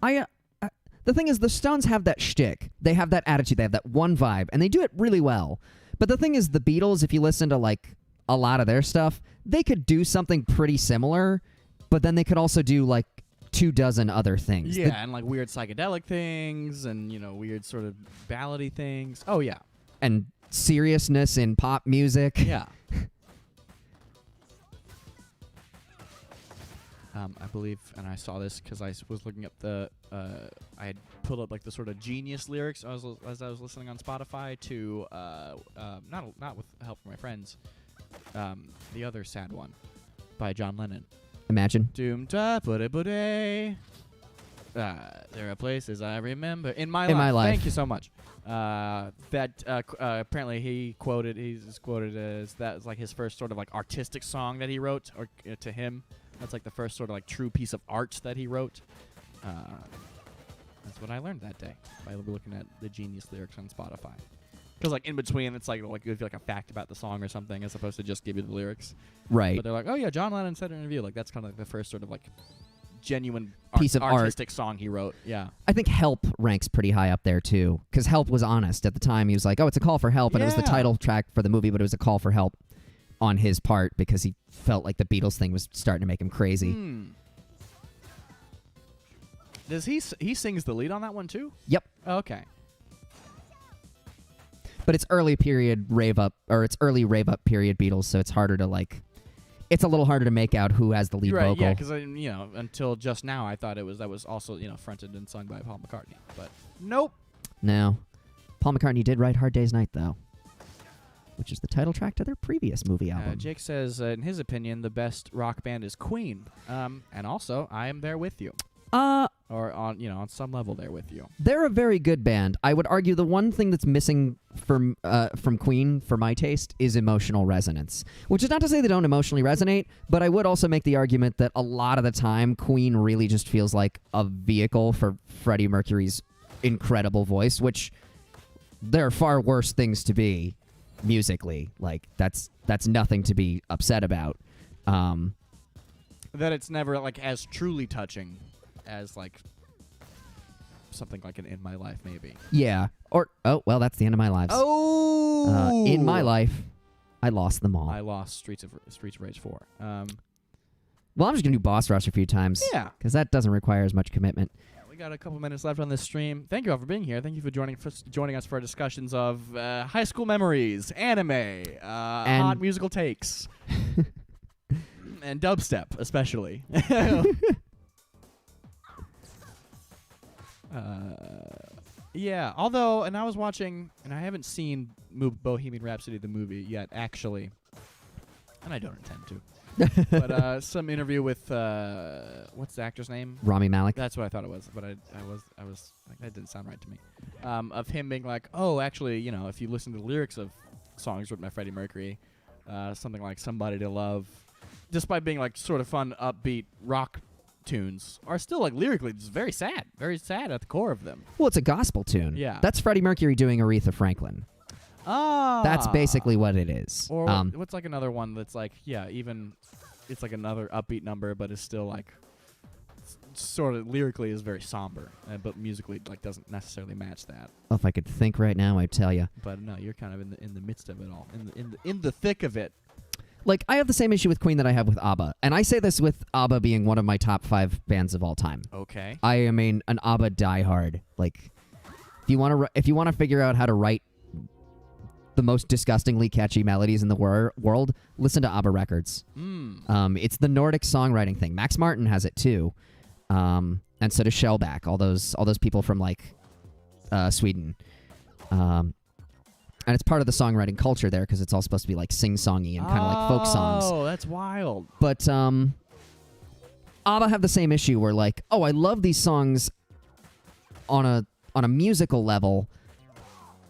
The thing is, the Stones have that shtick. They have that attitude. They have that one vibe, and they do it really well. But the thing is, the Beatles, if you listen to like a lot of their stuff, they could do something pretty similar, But then they could also do like 24 other things. Yeah, and like weird psychedelic things, and weird sort of ballady things. Oh yeah, And seriousness in pop music. yeah. I believe, and I saw this because I was looking up I had pulled up like the sort of genius lyrics as I was listening on Spotify to not with help from my friends, the other sad one by John Lennon. Imagine. Doom da bude bude. There are places I remember in my In life. my life. Thank you so much. Apparently he's quoted as that was like his first sort of like artistic song that he wrote, or to him, that's like the first sort of like true piece of art that he wrote. That's what I learned that day by looking at the genius lyrics on Spotify. Because like in between, it's like give you like a fact about the song or something, as opposed to just give you the lyrics. Right. But they're like, oh yeah, John Lennon said in an interview, like that's kind of like the first sort of like genuine Piece of art. artistic song he wrote. Yeah. I think Help ranks pretty high up there too, because Help was honest at the time. He was like, "Oh, it's a call for help," and it was the Yeah. title track for the movie, but it was a call for help on his part because he felt like the Beatles thing was starting to make him crazy. Does he sings the lead on that one too? Yep. Oh, okay. But it's early rave up period Beatles, so it's harder to like. It's a little harder to make out who has the lead Right. vocal. Yeah, because until just now I thought that was also fronted and sung by Paul McCartney, but nope. No, Paul McCartney did write "Hard Day's Night" though, which is the title track to their previous movie album. Jake says, in his opinion, the best rock band is Queen. And also, I am there with you. Or on some level there with you. They're a very good band. I would argue the one thing that's missing from Queen, for my taste, is emotional resonance. Which is not to say they don't emotionally resonate, but I would also make the argument that a lot of the time, Queen really just feels like a vehicle for Freddie Mercury's incredible voice, which there are far worse things to be musically. Like, that's nothing to be upset about. That it's never like as truly touching as like something like an In My Life, maybe. Yeah. Or, oh, well, that's the end of my lives. Oh! In my life, I lost them all. I lost Streets of Rage 4. Well, I'm just going to do Boss Rush a few times. Yeah. Because that doesn't require as much commitment. We got a couple minutes left on this stream. Thank you all for being here. Thank you for joining us for our discussions of high school memories, anime, hot musical takes, and dubstep, especially. Yeah, although, and I was watching, and I haven't seen Bohemian Rhapsody the movie yet, actually, and I don't intend to. But some interview with what's the actor's name? Rami Malek. That's what I thought it was, but I was like, that didn't sound right to me. Of him being like, oh, actually, if you listen to the lyrics of songs written by Freddie Mercury, something like "Somebody to Love," despite being like sort of fun, upbeat rock tunes, are still like lyrically just very sad at the core of them. Well, it's a gospel tune. Yeah. That's Freddie Mercury doing Aretha Franklin. Ah, That's basically what it is. Or what's like another one that's like, yeah, even it's like another upbeat number, but is still like sort of lyrically is very somber, but musically like doesn't necessarily match that. Well, if I could think right now, I'd tell you. But no, you're kind of in the midst of it all, in the thick of it. Like, I have the same issue with Queen that I have with ABBA. And I say this with ABBA being one of my top 5 bands of all time. Okay. I am an ABBA diehard. Like, if you want to figure out how to write the most disgustingly catchy melodies in the world, listen to ABBA records. It's the Nordic songwriting thing. Max Martin has it too, and so does Shellback. All those people from like Sweden. And it's part of the songwriting culture there because it's all supposed to be like sing-songy and kind of like folk songs. Oh, that's wild. But ABBA have the same issue where like, oh, I love these songs on a musical level.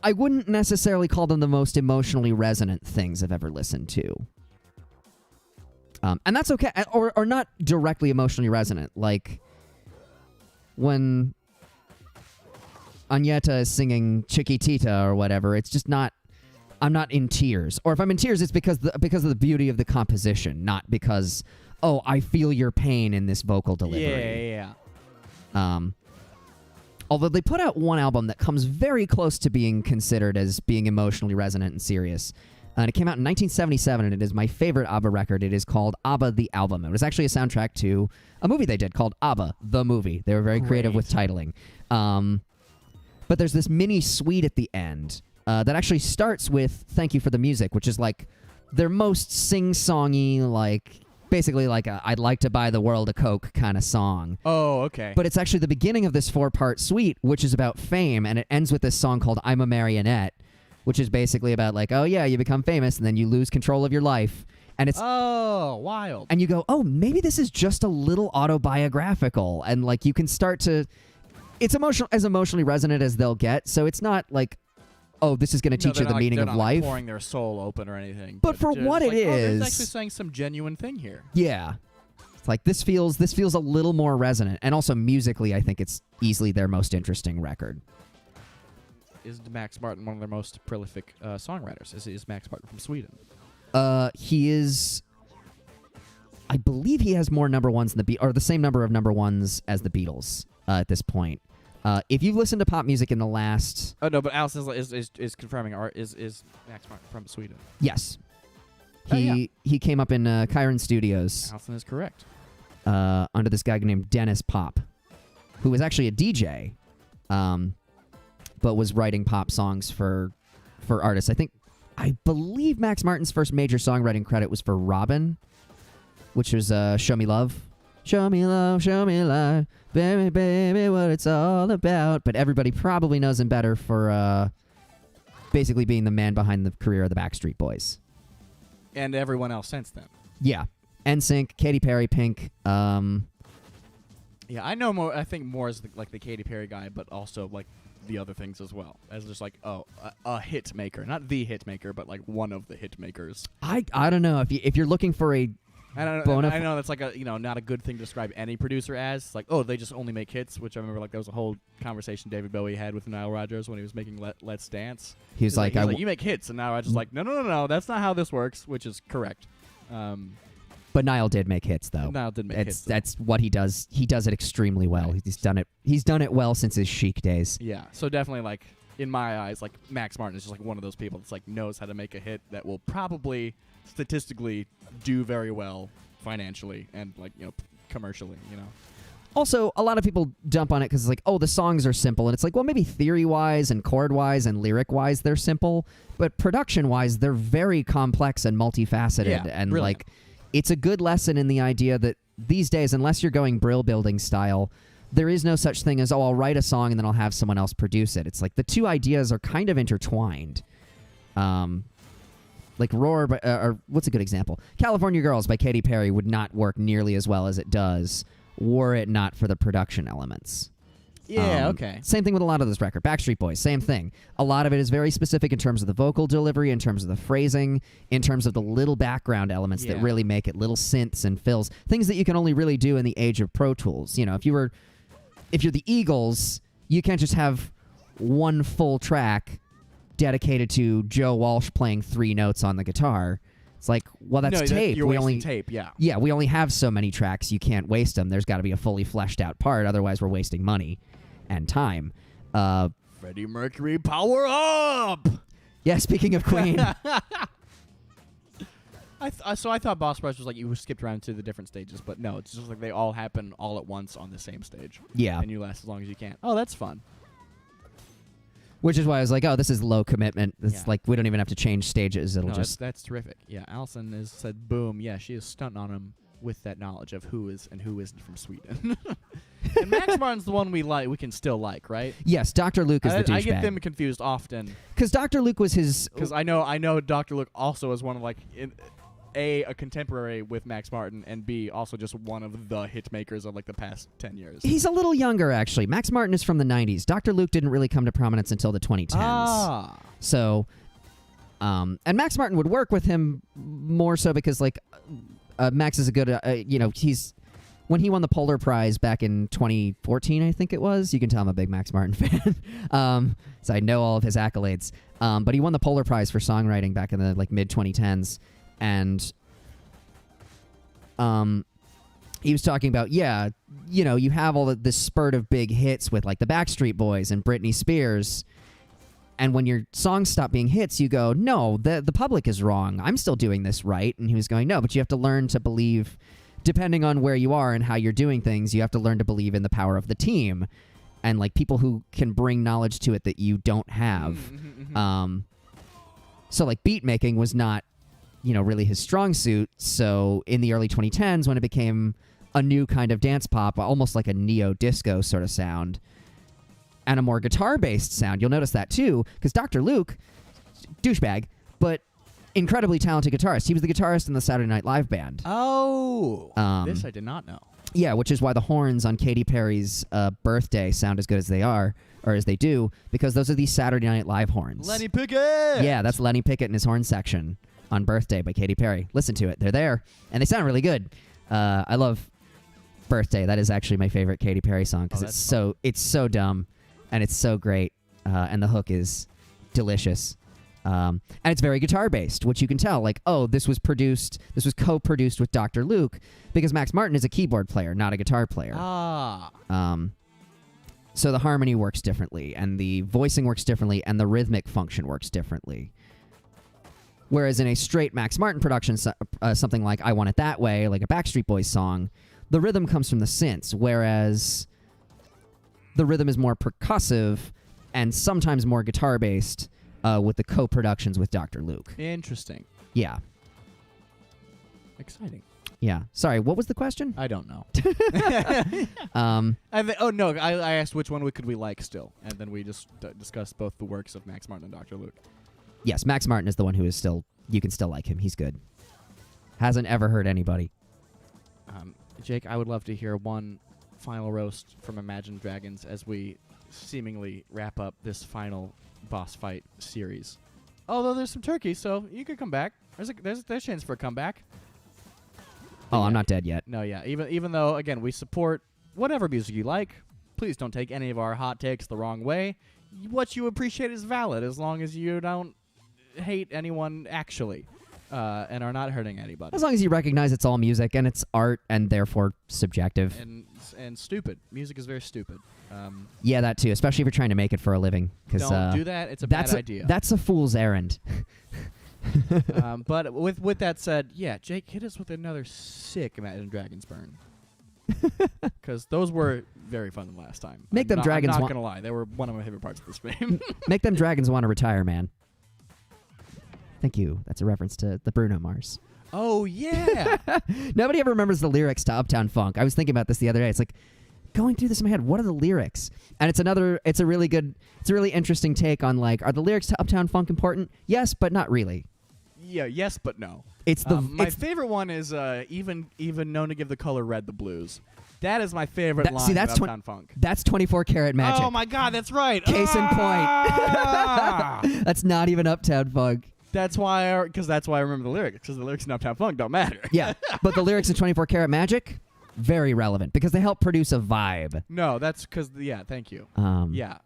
I wouldn't necessarily call them the most emotionally resonant things I've ever listened to. And that's okay. Or not directly emotionally resonant. Like when Agneta is singing Chiquitita or whatever, it's just not, I'm not in tears. Or if I'm in tears, it's because of the beauty of the composition, not because, oh, I feel your pain in this vocal delivery. Yeah. Although they put out one album that comes very close to being considered as being emotionally resonant and serious. And it came out in 1977, and it is my favorite ABBA record. It is called ABBA the Album. It was actually a soundtrack to a movie they did called ABBA the Movie. They were very creative with titling. But there's this mini suite at the end that actually starts with Thank You for the Music, which is like their most sing-songy, like basically like a I'd like to buy the world a Coke kind of song. Oh, okay. But it's actually the beginning of this 4-part suite, which is about fame, and it ends with this song called I'm a Marionette, which is basically about like, oh yeah, you become famous and then you lose control of your life. And it's wild. And you go, oh, maybe this is just a little autobiographical, and like you can start to it's emotionally resonant as they'll get, so it's not like, oh, this is going to teach you the meaning of life. Pouring their soul open or anything. But for what it is, they're actually saying some genuine thing here. Yeah. It's like this feels a little more resonant, and also musically I think it's easily their most interesting record. Is Max Martin one of their most prolific songwriters? Is Max Martin from Sweden? He is. I believe he has more number ones than or the same number of number ones as the Beatles at this point. If you've listened to pop music in the last, oh no, but Allison is confirming. Is Max Martin from Sweden? Yes, he came up in Chiron Studios. Allison is correct. Under this guy named Dennis Pop, who was actually a DJ. But was writing pop songs for artists. I believe Max Martin's first major songwriting credit was for Robin, which was Show Me Love. Show me love, baby, baby, what it's all about. But everybody probably knows him better for basically being the man behind the career of the Backstreet Boys. And everyone else since then. Yeah. NSYNC, Katy Perry, Pink. Yeah, I know more. I think more as like the Katy Perry guy, but also like the other things as well, as just like a hit maker, not the hit maker, but like one of the hit makers. I don't know if you're looking for a I know that's like a not a good thing to describe any producer as. It's like, oh, they just only make hits, which I remember like there was a whole conversation David Bowie had with Nile Rodgers when he was making Let's Dance. He was like, you make hits, and Nile Rodgers like, no, that's not how this works, which is correct. But Nile did make hits, though. Nile did make hits. That's what he does. He does it extremely well. Right. He's done it well since his Chic days. Yeah. So definitely, like in my eyes, like Max Martin is just like one of those people that's like knows how to make a hit that will probably statistically do very well financially and like commercially. Also, a lot of people dump on it because it's like, oh, the songs are simple, and it's like, well, maybe theory-wise and chord-wise and lyric-wise they're simple, but production-wise they're very complex and multifaceted, yeah, and brilliant. Like. It's a good lesson in the idea that these days, unless you're going Brill building style, there is no such thing as, oh, I'll write a song and then I'll have someone else produce it. It's like the two ideas are kind of intertwined. Like Roar, or what's a good example? California Girls by Katy Perry would not work nearly as well as it does were it not for the production elements. Yeah, okay. Same thing with a lot of this record. Backstreet Boys, same thing. A lot of it is very specific in terms of the vocal delivery, in terms of the phrasing, in terms of the little background elements that really make it, little synths and fills, things that you can only really do in the age of Pro Tools. If you're the Eagles, you can't just have one full track dedicated to Joe Walsh playing 3 notes on the guitar. It's like, well, that's tape. You're wasting tape, yeah. Yeah, we only have so many tracks. You can't waste them. There's got to be a fully fleshed out part. Otherwise, we're wasting money and time. Freddie Mercury, power up! Yeah, speaking of Queen. So I thought Boss Rush was like you skipped around to the different stages, but no, it's just like they all happen all at once on the same stage. Yeah. And you last as long as you can. Oh, that's fun. Which is why I was like, oh, this is low commitment. It's like we don't even have to change stages. It'll just... That's terrific. Yeah, Allison has said, boom, yeah, she is stunting on him with that knowledge of who is and who isn't from Sweden. And Max Martin's the one we can still like, right? Yes, Dr. Luke is the douchebag. I get them confused often. Because Dr. Luke was his... Because I know Dr. Luke also is one of like... A contemporary with Max Martin, and B, also just one of the hit makers of like the past 10 years. He's a little younger, actually. Max Martin is from the 90s. Dr. Luke didn't really come to prominence until the 2010s. Ah. So, and Max Martin would work with him more so because, like, Max is a good, he's... When he won the Polar Prize back in 2014, I think it was, you can tell I'm a big Max Martin fan, so I know all of his accolades. But he won the Polar Prize for songwriting back in the like mid-2010s. And he was talking about, you have all this spurt of big hits with like the Backstreet Boys and Britney Spears, And when your songs stop being hits, you go, no, the public is wrong. I'm still doing this right. And he was going, no, but you have to learn to believe, depending on where you are and how you're doing things, you have to learn to believe in the power of the team and like people who can bring knowledge to it that you don't have. So like beat making was not, really his strong suit. So in the early 2010s, when it became a new kind of dance pop, almost like a neo-disco sort of sound, and a more guitar-based sound. You'll notice that, too, because Dr. Luke, douchebag, but incredibly talented guitarist. He was the guitarist in the Saturday Night Live band. Oh, this I did not know. Yeah, which is why the horns on Katy Perry's birthday sound as good as they are, or as they do, because those are the Saturday Night Live horns. Lenny Pickett! Yeah, that's Lenny Pickett and his horn section on Birthday by Katy Perry. Listen to it. They're there, and they sound really good. I love Birthday. That is actually my favorite Katy Perry song because it's so dumb. And it's so great, and the hook is delicious. And it's very guitar-based, which you can tell. Like, oh, this was co-produced with Dr. Luke, because Max Martin is a keyboard player, not a guitar player. So the harmony works differently, and the voicing works differently, and the rhythmic function works differently. Whereas in a straight Max Martin production, something like I Want It That Way, like a Backstreet Boys song, the rhythm comes from the synths, whereas the rhythm is more percussive and sometimes more guitar-based with the co-productions with Dr. Luke. Interesting. Yeah. Exciting. Yeah. Sorry, what was the question? I don't know. I asked which one could we like still, and then we just discussed both the works of Max Martin and Dr. Luke. Yes, Max Martin is the one who is still, you can still like him. He's good. Hasn't ever hurt anybody. Jake, I would love to hear one final roast from Imagine Dragons as we seemingly wrap up this final boss fight series. Although there's some turkey, so you could come back. There's a chance for a comeback. Oh, I'm not dead yet. No, yeah. Even though, again, we support whatever music you like, please don't take any of our hot takes the wrong way. What you appreciate is valid as long as you don't hate anyone actually. And are not hurting anybody. As long as you recognize it's all music and it's art and therefore subjective. And stupid. Music is very stupid. Yeah, that too, especially if you're trying to make it for a living. Don't do that. It's a bad idea. That's a fool's errand. But with that said, yeah, Jake, hit us with another sick Imagine Dragons burn. Because those were very fun the last time. I'm not going to lie. They were one of my favorite parts of this game. Make them dragons want to retire, man. Thank you. That's a reference to the Bruno Mars. Oh, yeah. Nobody ever remembers the lyrics to Uptown Funk. I was thinking about this the other day. It's like, going through this in my head, what are the lyrics? And it's a really interesting take on, like, are the lyrics to Uptown Funk important? Yes, but not really. Yeah, yes, but no. My favorite one is even known to give the color red the blues. That is my favorite line of Uptown Funk. That's 24 Karat Magic. Oh, my God, that's right. Case in point. That's not even Uptown Funk. That's why I remember the lyrics, because the lyrics in Uptown Funk don't matter. Yeah, but the lyrics in 24 Karat Magic, very relevant, because they help produce a vibe. No, that's because, thank you. Yeah.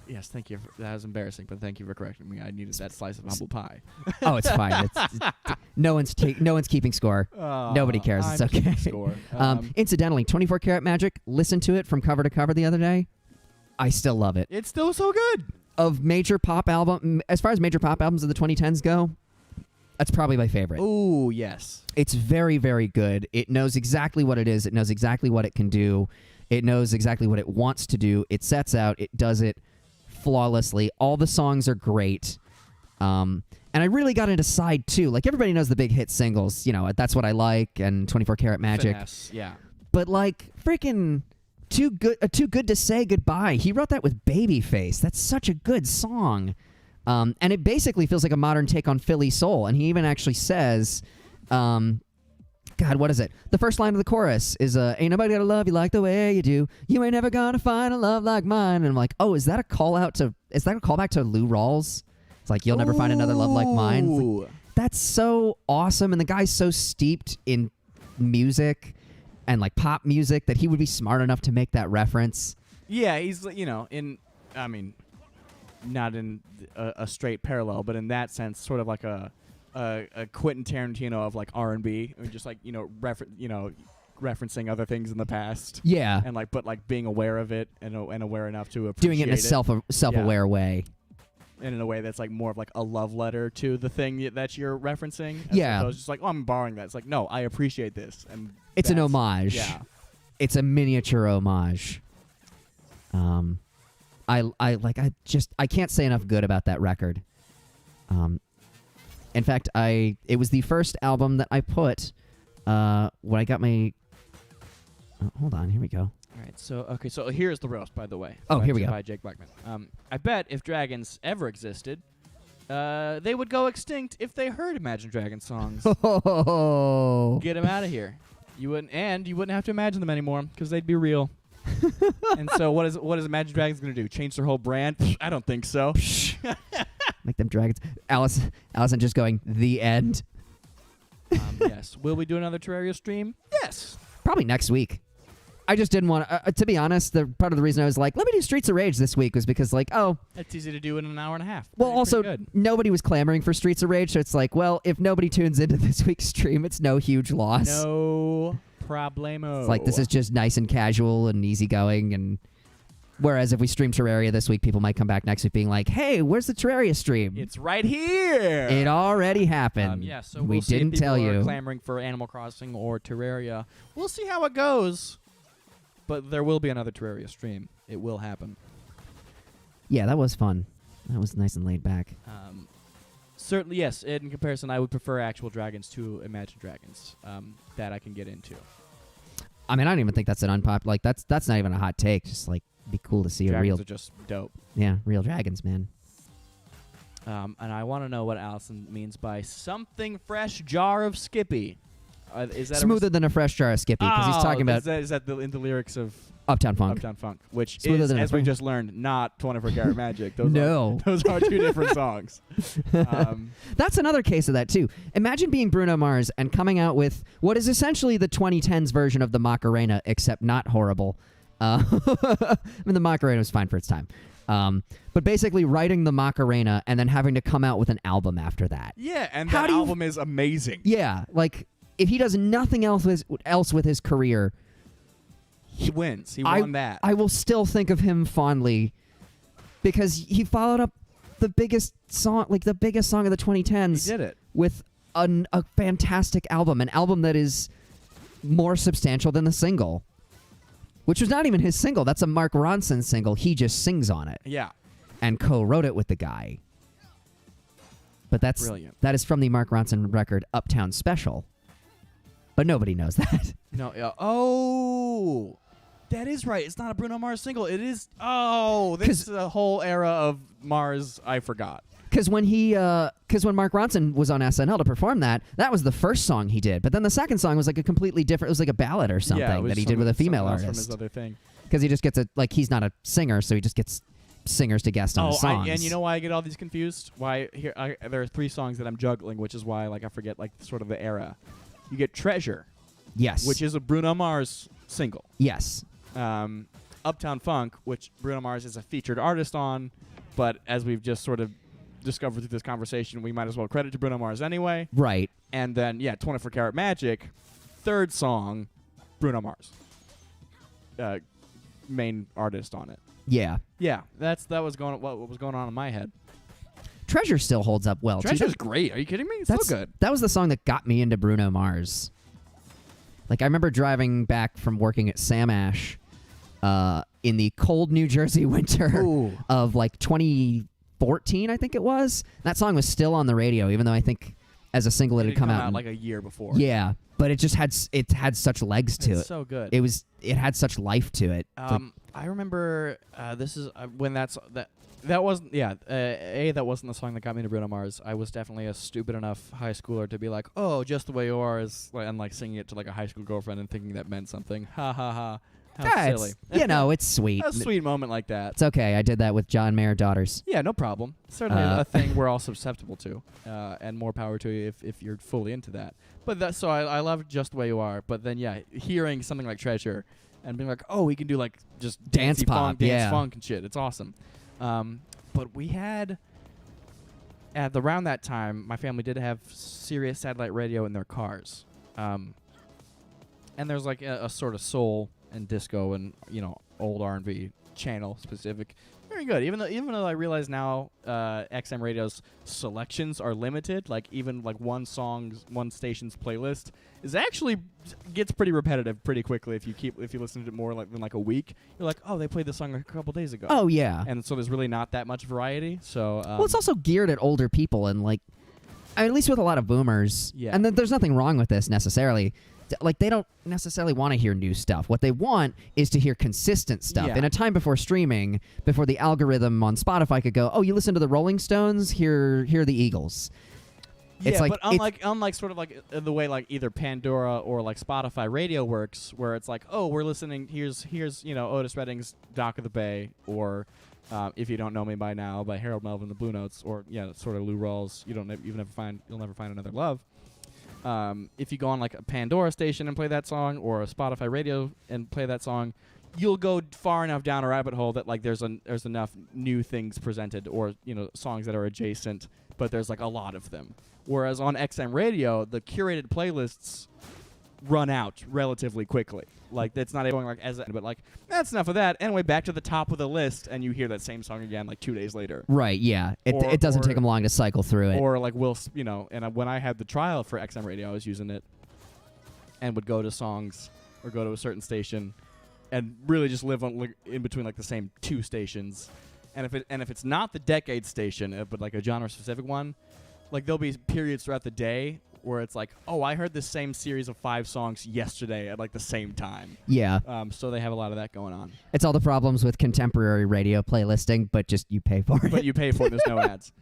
Yes, thank you. That was embarrassing, but thank you for correcting me. I needed that slice of humble pie. Oh, it's fine. No one's keeping score. Nobody cares. It's okay. Score. Incidentally, 24 Karat Magic, listened to it from cover to cover the other day. I still love it. It's still so good. Of major pop album, as far as major pop albums of the 2010s go, that's probably my favorite. Ooh, yes. It's very, very good. It knows exactly what it is. It knows exactly what it can do. It knows exactly what it wants to do. It sets out. It does it flawlessly. All the songs are great. And I really got into side two. Like, everybody knows the big hit singles. That's What I Like and 24 Karat Magic. Finesse, yeah. But, like, freaking Too Good to Say Goodbye. He wrote that with Babyface. That's such a good song. And it basically feels like a modern take on Philly soul. And he even actually says, God, what is it? The first line of the chorus is, ain't nobody gonna love you like the way you do. You ain't never gonna find a love like mine. And I'm like, oh, is that a callback to Lou Rawls? It's like, you'll never find another love like mine. Like, that's so awesome. And the guy's so steeped in music and like pop music that he would be smart enough to make that reference. Yeah, he's, not in a straight parallel, but in that sense, sort of like a Quentin Tarantino of like R&B, or just like referencing other things in the past. Yeah. And but being aware of it and aware enough to appreciate Doing it in a self-aware way. And in a way that's more of a love letter to the thing that you're referencing. Yeah. So it's just I'm borrowing that. It's no, I appreciate this, and it's an homage. Yeah. It's a miniature homage. I can't say enough good about that record. In fact, it was the first album that I put when I got my. Hold on, here we go. All right, so here's the roast, by the way. Oh, here we go. By Jake Blackman. I bet if dragons ever existed, they would go extinct if they heard Imagine Dragons songs. Oh. Get them out of here. You wouldn't have to imagine them anymore because they'd be real. And so what is Imagine Dragons going to do? Change their whole brand? I don't think so. Make them dragons. Allison just going, the end. Yes. Will we do another Terraria stream? Yes. Probably next week. I just didn't want to be honest, part of the reason I was like, let me do Streets of Rage this week was because it's easy to do in an hour and a half. Well, also, nobody was clamoring for Streets of Rage, so it's like, well, if nobody tunes into this week's stream, it's no huge loss. No problemo. It's like, this is just nice and casual and easygoing, and whereas if we stream Terraria this week, people might come back next week being like, hey, where's the Terraria stream? It's right here. It already happened. Yeah, so we see didn't if tell people you. Are clamoring for Animal Crossing or Terraria. We'll see how it goes. But there will be another Terraria stream. It will happen. Yeah, that was fun. That was nice and laid back. Certainly, yes. In comparison, I would prefer actual dragons to Imagine Dragons that I can get into. I mean, I don't even think that's an unpopular. That's not even a hot take. Just be cool to see dragons a real. Are just dope. Yeah, real dragons, man. And I want to know what Allison means by something fresh jar of Skippy. Is that smoother than a fresh jar of Skippy? Because he's talking about. Is that in the lyrics of Uptown Funk? Uptown Funk, which Smoother is, than as we just learned, not 24 Karat Magic. Those are two different songs. That's another case of that too. Imagine being Bruno Mars and coming out with what is essentially the 2010s version of the Macarena, except not horrible. I mean, the Macarena was fine for its time. But basically writing the Macarena and then having to come out with an album after that. Yeah, and that album is amazing. Yeah, if he does nothing else with his career, he wins. He won that. I will still think of him fondly because he followed up the biggest song, the biggest song of the 2010s. He did it with a fantastic album, an album that is more substantial than the single, which was not even his single. That's a Mark Ronson single. He just sings on it. Yeah, and co-wrote it with the guy. But that's brilliant. That is from the Mark Ronson record Uptown Special. But nobody knows that. No. Oh, that is right. It's not a Bruno Mars single. It is. Oh, this is a whole era of Mars I forgot. Because when Mark Ronson was on SNL to perform that was the first song he did. But then the second song was a completely different. It was like a ballad or something that he did with a female artist. From his other thing. Because he just gets he's not a singer, so he just gets singers to guest on his songs. And you know why I get all these confused? Why there are 3 songs that I'm juggling, which is why I forget sort of the era. You get Treasure. Yes. Which is a Bruno Mars single. Yes. Uptown Funk, which Bruno Mars is a featured artist on, but as we've just sort of discovered through this conversation, we might as well credit to Bruno Mars anyway. Right. And then, 24 Karat Magic, 3rd song, Bruno Mars. Main artist on it. Yeah. Yeah, what was going on in my head. Treasure still holds up well. Treasure's great. Are you kidding me? It's so good. That was the song that got me into Bruno Mars. I remember driving back from working at Sam Ash in the cold New Jersey winter of 2014, I think it was. That song was still on the radio, even though I think as a single it had come out a year before. Yeah, but it just had such legs to it. It's so good. It had such life to it. I remember this is when that wasn't that wasn't the song that got me to Bruno Mars. I was definitely a stupid enough high schooler to be like, oh, Just the Way You Are is, and singing it to a high school girlfriend and thinking that meant something. Ha ha ha. How silly. It's sweet. A sweet moment like that. It's okay. I did that with John Mayer Daughters. Yeah, no problem. Certainly a thing we're all susceptible to, and more power to you if you're fully into that. But so I love Just the Way You Are. But then hearing something like Treasure and being like, oh, we can do just dance pop, dance funk and shit. It's awesome. But we had, at around that time, my family did have Sirius satellite radio in their cars. and there's like a sort of soul and disco and old R&B channel specific. Very good. Even though I realize now XM Radio's selections are limited, like even like one station's playlist is actually gets pretty repetitive pretty quickly if you listen to it more than like a week. You're like, oh, they played this song a couple days ago. Oh yeah. And so there's really not that much variety. So Well, it's also geared at older people, and like, at least with a lot of boomers. Yeah. And there's nothing wrong with this necessarily. Like, they don't necessarily want to hear new stuff. What they want is to hear consistent stuff. Yeah. In a time before streaming, before the algorithm on Spotify could go, oh, you listen to the Rolling Stones? Here are the Eagles. Yeah, It's like, but unlike sort of like the way like either Pandora or like Spotify Radio works, where it's like, oh, we're listening. Here's Otis Redding's Dock of the Bay, or If You Don't Know Me by Now by Harold Melvin the Blue Notes, or sort of Lou Rawls. You'll never find another love. If you go on like a Pandora station and play that song, or a Spotify Radio and play that song, you'll go far enough down a rabbit hole that like there's enough new things presented, or songs that are adjacent, but there's like a lot of them. Whereas on XM Radio, the curated playlists run out relatively quickly. Like, it's not going like but like, that's enough of that. Anyway, back to the top of the list, and you hear that same song again like 2 days later. right, yeah. It doesn't take them long to cycle through it. Or like when I had the trial for XM Radio, I was using it and would go to songs or go to a certain station and really just live on in between like the same two stations. And if it's not the decade station, but like a genre specific one, like there'll be periods throughout the day where it's like, oh, I heard this same series of 5 songs yesterday at like the same time. Yeah. So they have a lot of that going on. It's all the problems with contemporary radio playlisting, but just you pay for it. But you pay for it. There's no ads.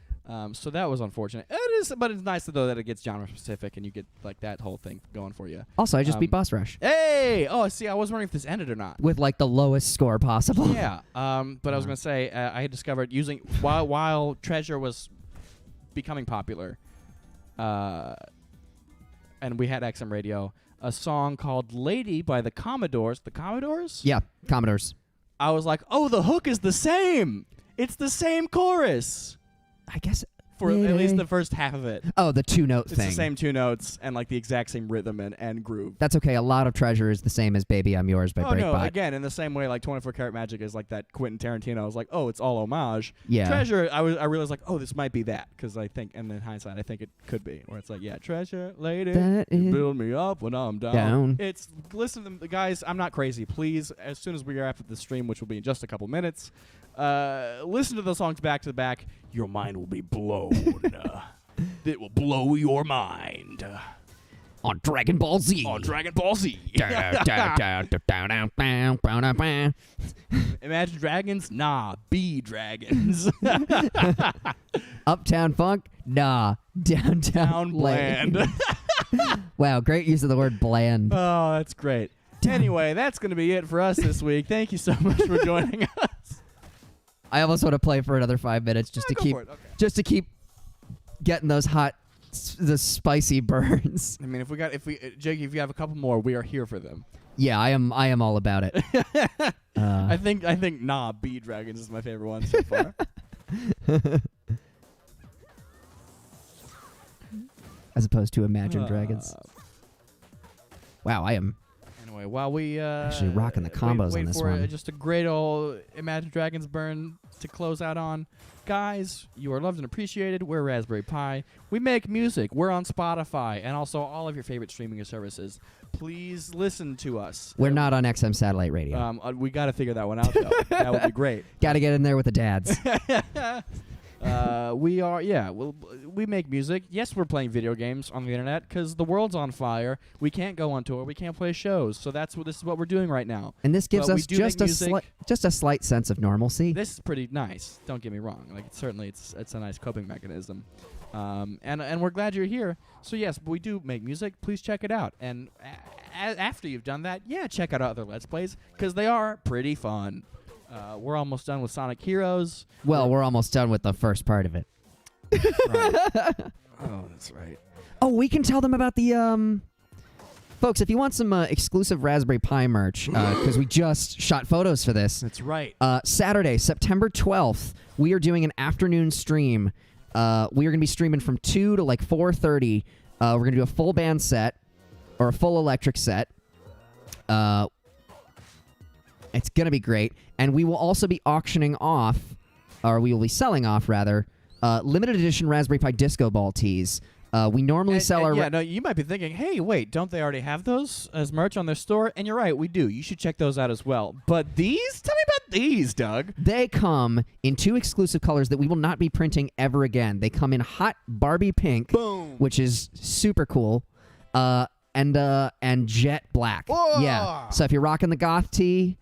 So that was unfortunate. It is, but it's nice though that it gets genre specific and you get like that whole thing going for you. Also, I just beat Boss Rush. Hey! Oh, see, I was wondering if this ended or not. With like the lowest score possible. Yeah. But I was gonna say I had discovered using while Treasure was becoming popular, and we had XM Radio, a song called "Lady" by the Commodores. The Commodores? Yeah, Commodores. I was like, oh, the hook is the same. It's the same chorus. I guess For at least the first half of it. Oh, the 2-note It's thing. the same 2 notes and like the exact same rhythm and groove. That's okay. A lot of Treasure is the same as Baby I'm Yours by Oh no! Breakbot. Again, in the same way, like 24 Karat Magic is like that Quentin Tarantino. I was like, oh, it's all homage. Yeah. Treasure, I realized like, oh, this might be that, because I think, and in hindsight, I think it could be, where it's like, yeah, Treasure, lady, That you is build me up when I'm down. It's listen to them, guys. I'm not crazy. Please, as soon as we are after the stream, which will be in just a couple minutes, listen to the songs back to back. Your mind will be blown. It will blow your mind. on Dragon Ball Z. On Dragon Ball Z. Imagine Dragons? Nah, be Dragons. Uptown Funk? Nah, Downtown Bland. Wow, great use of the word bland. Oh, that's great. Anyway, that's going to be it for us this week. Thank you so much for joining us. I almost want to play for another 5 minutes just to Go keep for it. Okay. just to keep getting those hot, the spicy burns. I mean, Jake, if you have a couple more, we are here for them. Yeah, I am all about it. I think Nah, Be Dragons is my favorite one so far. As opposed to Imagine Dragons. Wow, I am Anyway, while we actually rocking the combos wait on this for one. Just a great old Imagine Dragons burn to close out on. Guys, you are loved and appreciated. We're Raspberry Pi. We make music. We're on Spotify and also all of your favorite streaming services. Please listen to us. We're not on XM satellite radio. We got to figure that one out, though. That would be great. Got to get in there with the dads. We make music. Yes, we're playing video games on the internet because the world's on fire. We can't go on tour. We can't play shows. So this is what we're doing right now. And this gives But we us do just make a slight sense of normalcy. This is pretty nice. Don't get me wrong. Like it's a nice coping mechanism. And we're glad you're here. So yes, we do make music. Please check it out. And after you've done that, check out other Let's Plays because they are pretty fun. We're almost done with Sonic Heroes. Well, we're almost done with the first part of it. Right. Oh, that's right. Oh, we can tell them about the folks. If you want some exclusive Raspberry Pi merch, because we just shot photos for this. That's right. Saturday, September 12th, we are doing an afternoon stream. We are going to be streaming from 2 to like 4:30. We're going to do a full band set or a full electric set. It's going to be great. And we will also be auctioning off, or we will be selling off, rather, limited edition Raspberry Pi Disco Ball tees. We normally sell our... Yeah, no, you might be thinking, hey, wait, don't they already have those as merch on their store? And you're right, we do. You should check those out as well. But these? Tell me about these, Doug. They come in 2 exclusive colors that we will not be printing ever again. They come in hot Barbie pink, Boom. which is super cool, and jet black. Whoa. Yeah. So if you're rocking the goth tee,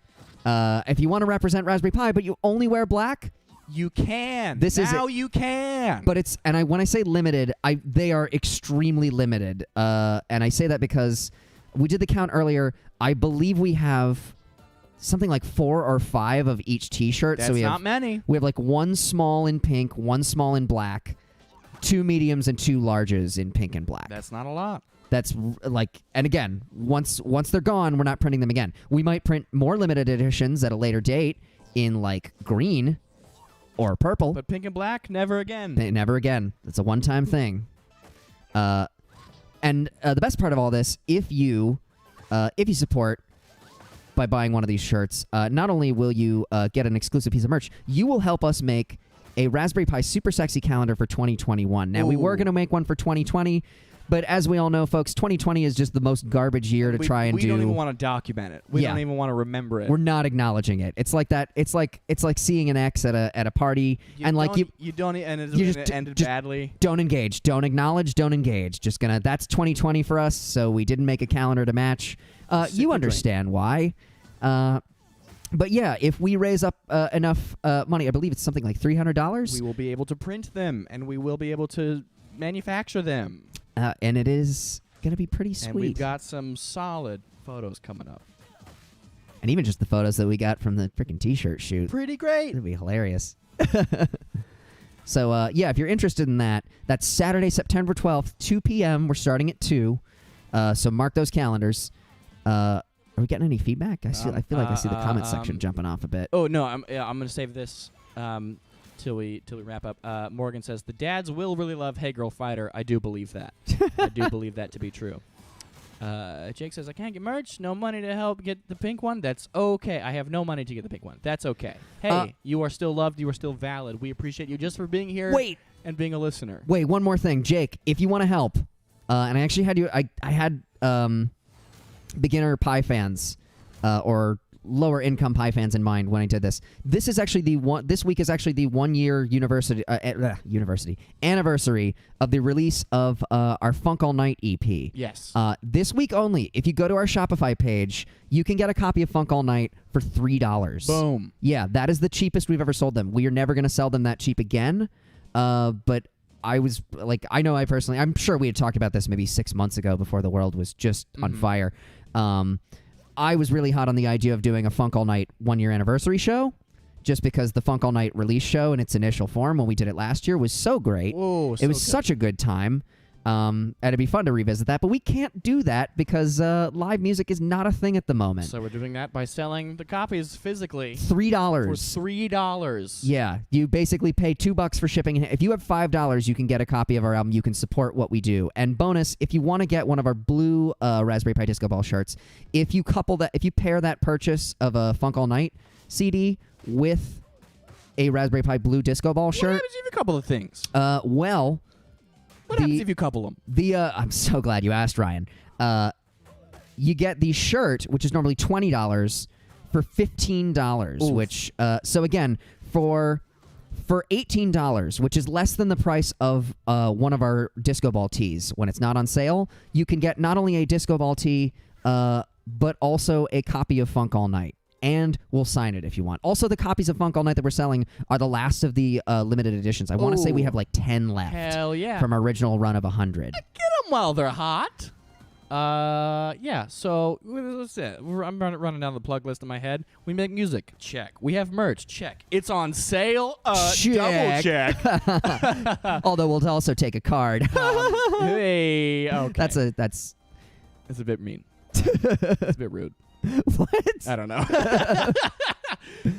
if you want to represent Raspberry Pi, but you only wear black, You can. This is now it. you can. but it's when I say limited, they are extremely limited. And I say that because we did the count earlier. I believe we have something like 4 or 5 of each T-shirt. That's so we not have many. We have like 1 small in pink, 1 small in black, 2 mediums, and 2 larges in pink and black. That's not a lot. That's like, and again, once they're gone, we're not printing them again. We might print more limited editions at a later date in like green or purple. But pink and black, never again. Never again. It's a one-time thing. And the best part of all this, if you support by buying one of these shirts, not only will you get an exclusive piece of merch, you will help us make a Raspberry Pi Super Sexy calendar for 2021. Now, we were going to make one for 2020, but as we all know, folks, 2020 is just the most garbage year to try and do. We don't even want to document it. We don't even want to remember it. We're not acknowledging it. It's like that. It's like seeing an ex at a party, and like you don't, and it ended just badly. Don't engage. Don't acknowledge. Don't engage. Just gonna. That's 2020 for us. So we didn't make a calendar to match. You understand why. But yeah, if we raise up enough money, I believe it's something like $300. We will be able to print them, and we will be able to manufacture them. And it is going to be pretty sweet. And we've got some solid photos coming up. And even just the photos that we got from the freaking T-shirt shoot. Pretty great. It'll be hilarious. So, yeah, if you're interested in that, that's Saturday, September 12th, 2 p.m. We're starting at 2. So mark those calendars. Are we getting any feedback? I feel like I see the comment section jumping off a bit. Oh, no, I'm going to save this till we wrap up. Morgan says, the dads will really love Hey Girl Fighter. I do believe that. I do believe that to be true. Jake says, I can't get merch. No money to help get the pink one. That's okay. I have no money to get the pink one. That's okay. Hey, you are still loved. You are still valid. We appreciate you just for being here and being a listener. Wait, one more thing. Jake, if you want to help, and I actually had I had beginner Pi fans or lower income Pi fans in mind when I did this. This is actually this week is actually the 1 year anniversary of the release of our Funk All Night EP. Yes. This week only, if you go to our Shopify page, you can get a copy of Funk All Night for $3. Boom. Yeah, that is the cheapest we've ever sold them. We are never going to sell them that cheap again. But I was like, I'm sure we had talked about this maybe 6 months ago before the world was just on fire. I was really hot on the idea of doing a Funk All Night 1 year anniversary show, just because the Funk All Night release show in its initial form when we did it last year was so great. Whoa, it was such a good time. And it'd be fun to revisit that, but we can't do that because live music is not a thing at the moment. So we're doing that by selling the copies physically. $3. For $3. Yeah, you basically pay $2 for shipping. If you have $5, you can get a copy of our album. You can support what we do. And bonus, if you want to get one of our blue Raspberry Pi Disco Ball shirts, if you pair that purchase of a Funk All Night CD with a Raspberry Pi Blue Disco Ball shirt, what happens if you have a couple of things? What happens if you couple them? I'm so glad you asked, Ryan. You get the shirt, which is normally $20, for $15. Oof. Which, so again, for $18, which is less than the price of one of our Disco Ball tees when it's not on sale, you can get not only a Disco Ball tee, but also a copy of Funk All Night. And we'll sign it if you want. Also, the copies of Funk All Night that we're selling are the last of the limited editions. I want to say we have like 10 left. Hell yeah. From our original run of 100. Get them while they're hot. Yeah, so that's it. I'm running down the plug list in my head. We make music. Check. We have merch. Check. It's on sale. Check. Double check. Although we'll also take a card. Hey, okay. That's a bit mean. It's a bit rude. What? I don't know. We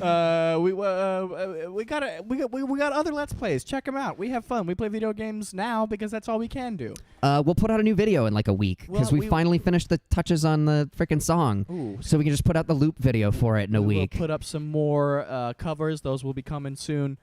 got other Let's Plays. Check them out. We have fun. We play video games now because that's all we can do. We'll put out a new video in like a week because Well, we finally finished the touches on the freaking song. Ooh. So we can just put out the loop video for it in a We will week. put up some more covers. Those will be coming soon.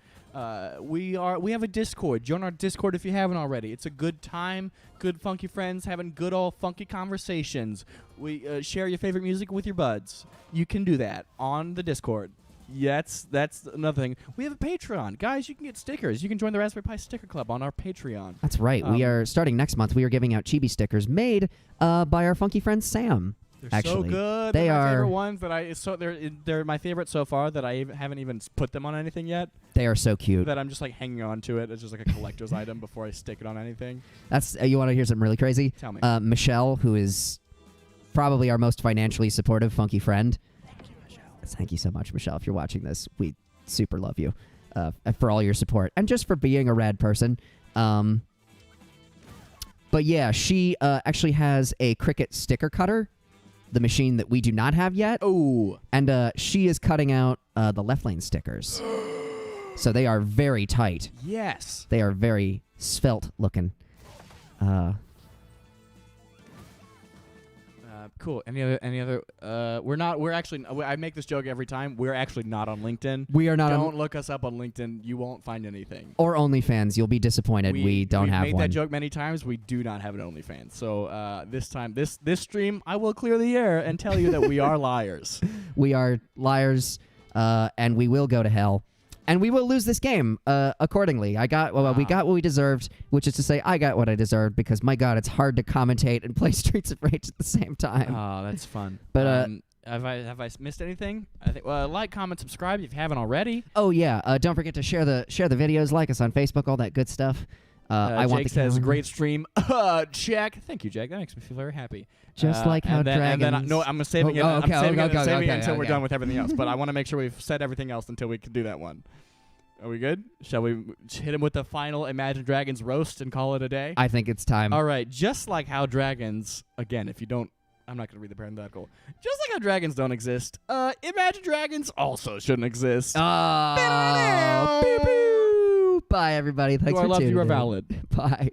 We have a Discord. Join our Discord if you haven't already. It's a good time. Good funky friends having good old funky conversations. We share your favorite music with your buds. You can do that on the Discord. That's another thing. We have a Patreon. Guys, you can get stickers. You can join the Raspberry Pi Sticker Club on our Patreon. That's right. We are starting next month. We are giving out chibi stickers made by our funky friend Sam. They're Actually, so good. they they're my are- favorite ones that they're my favorite so far that I haven't even put them on anything yet. They are so cute. That I'm just like hanging on to it. It's just like a collector's item before I stick it on anything. That's you want to hear something really crazy? Tell me. Michelle, who is probably our most financially supportive funky friend. Thank you, Michelle. Thank you so much, Michelle. If you're watching this, we super love you for all your support and just for being a rad person. But yeah, she actually has a Cricut sticker cutter, the machine that we do not have yet. Oh. And she is cutting out the left lane stickers. So they are very tight. Yes. They are very svelte looking. Cool. Any other? We're actually. I make this joke every time. We're actually not on LinkedIn. We are not Don't on, look us up on LinkedIn. You won't find anything. or OnlyFans. You'll be disappointed. We don't we've have made one. that joke many times. We do not have an OnlyFans. So this time, this stream, I will clear the air and tell you that we are liars. We are liars, and we will go to hell. And we will lose this game accordingly. We got what we deserved, which is to say I got what I deserved because, my God, it's hard to commentate and play Streets of Rage at the same time. Oh, that's fun. But, have I missed anything? I think like, comment, subscribe if you haven't already. Oh, yeah. Don't forget to share the videos, like us on Facebook, all that good stuff. I want Jake the says, calendar. great stream. Jack. Thank you, Jack. That makes me feel very happy. Just like how and then dragons... no, I'm saving it. Oh, I'm okay, saving it, okay, saving it okay, until we're okay. done with everything else. But I want to make sure we've said everything else until we can do that one. Are we good? Shall we hit him with the final Imagine Dragons roast and call it a day? I think it's time. All right. Just like how dragons, again, if you don't, I'm not going to read the parenthetical. Just like how dragons don't exist, Imagine Dragons also shouldn't exist. Oh, beep, boop. Bye, everybody. Thanks You are for loved, tuning you are in. valid. Bye.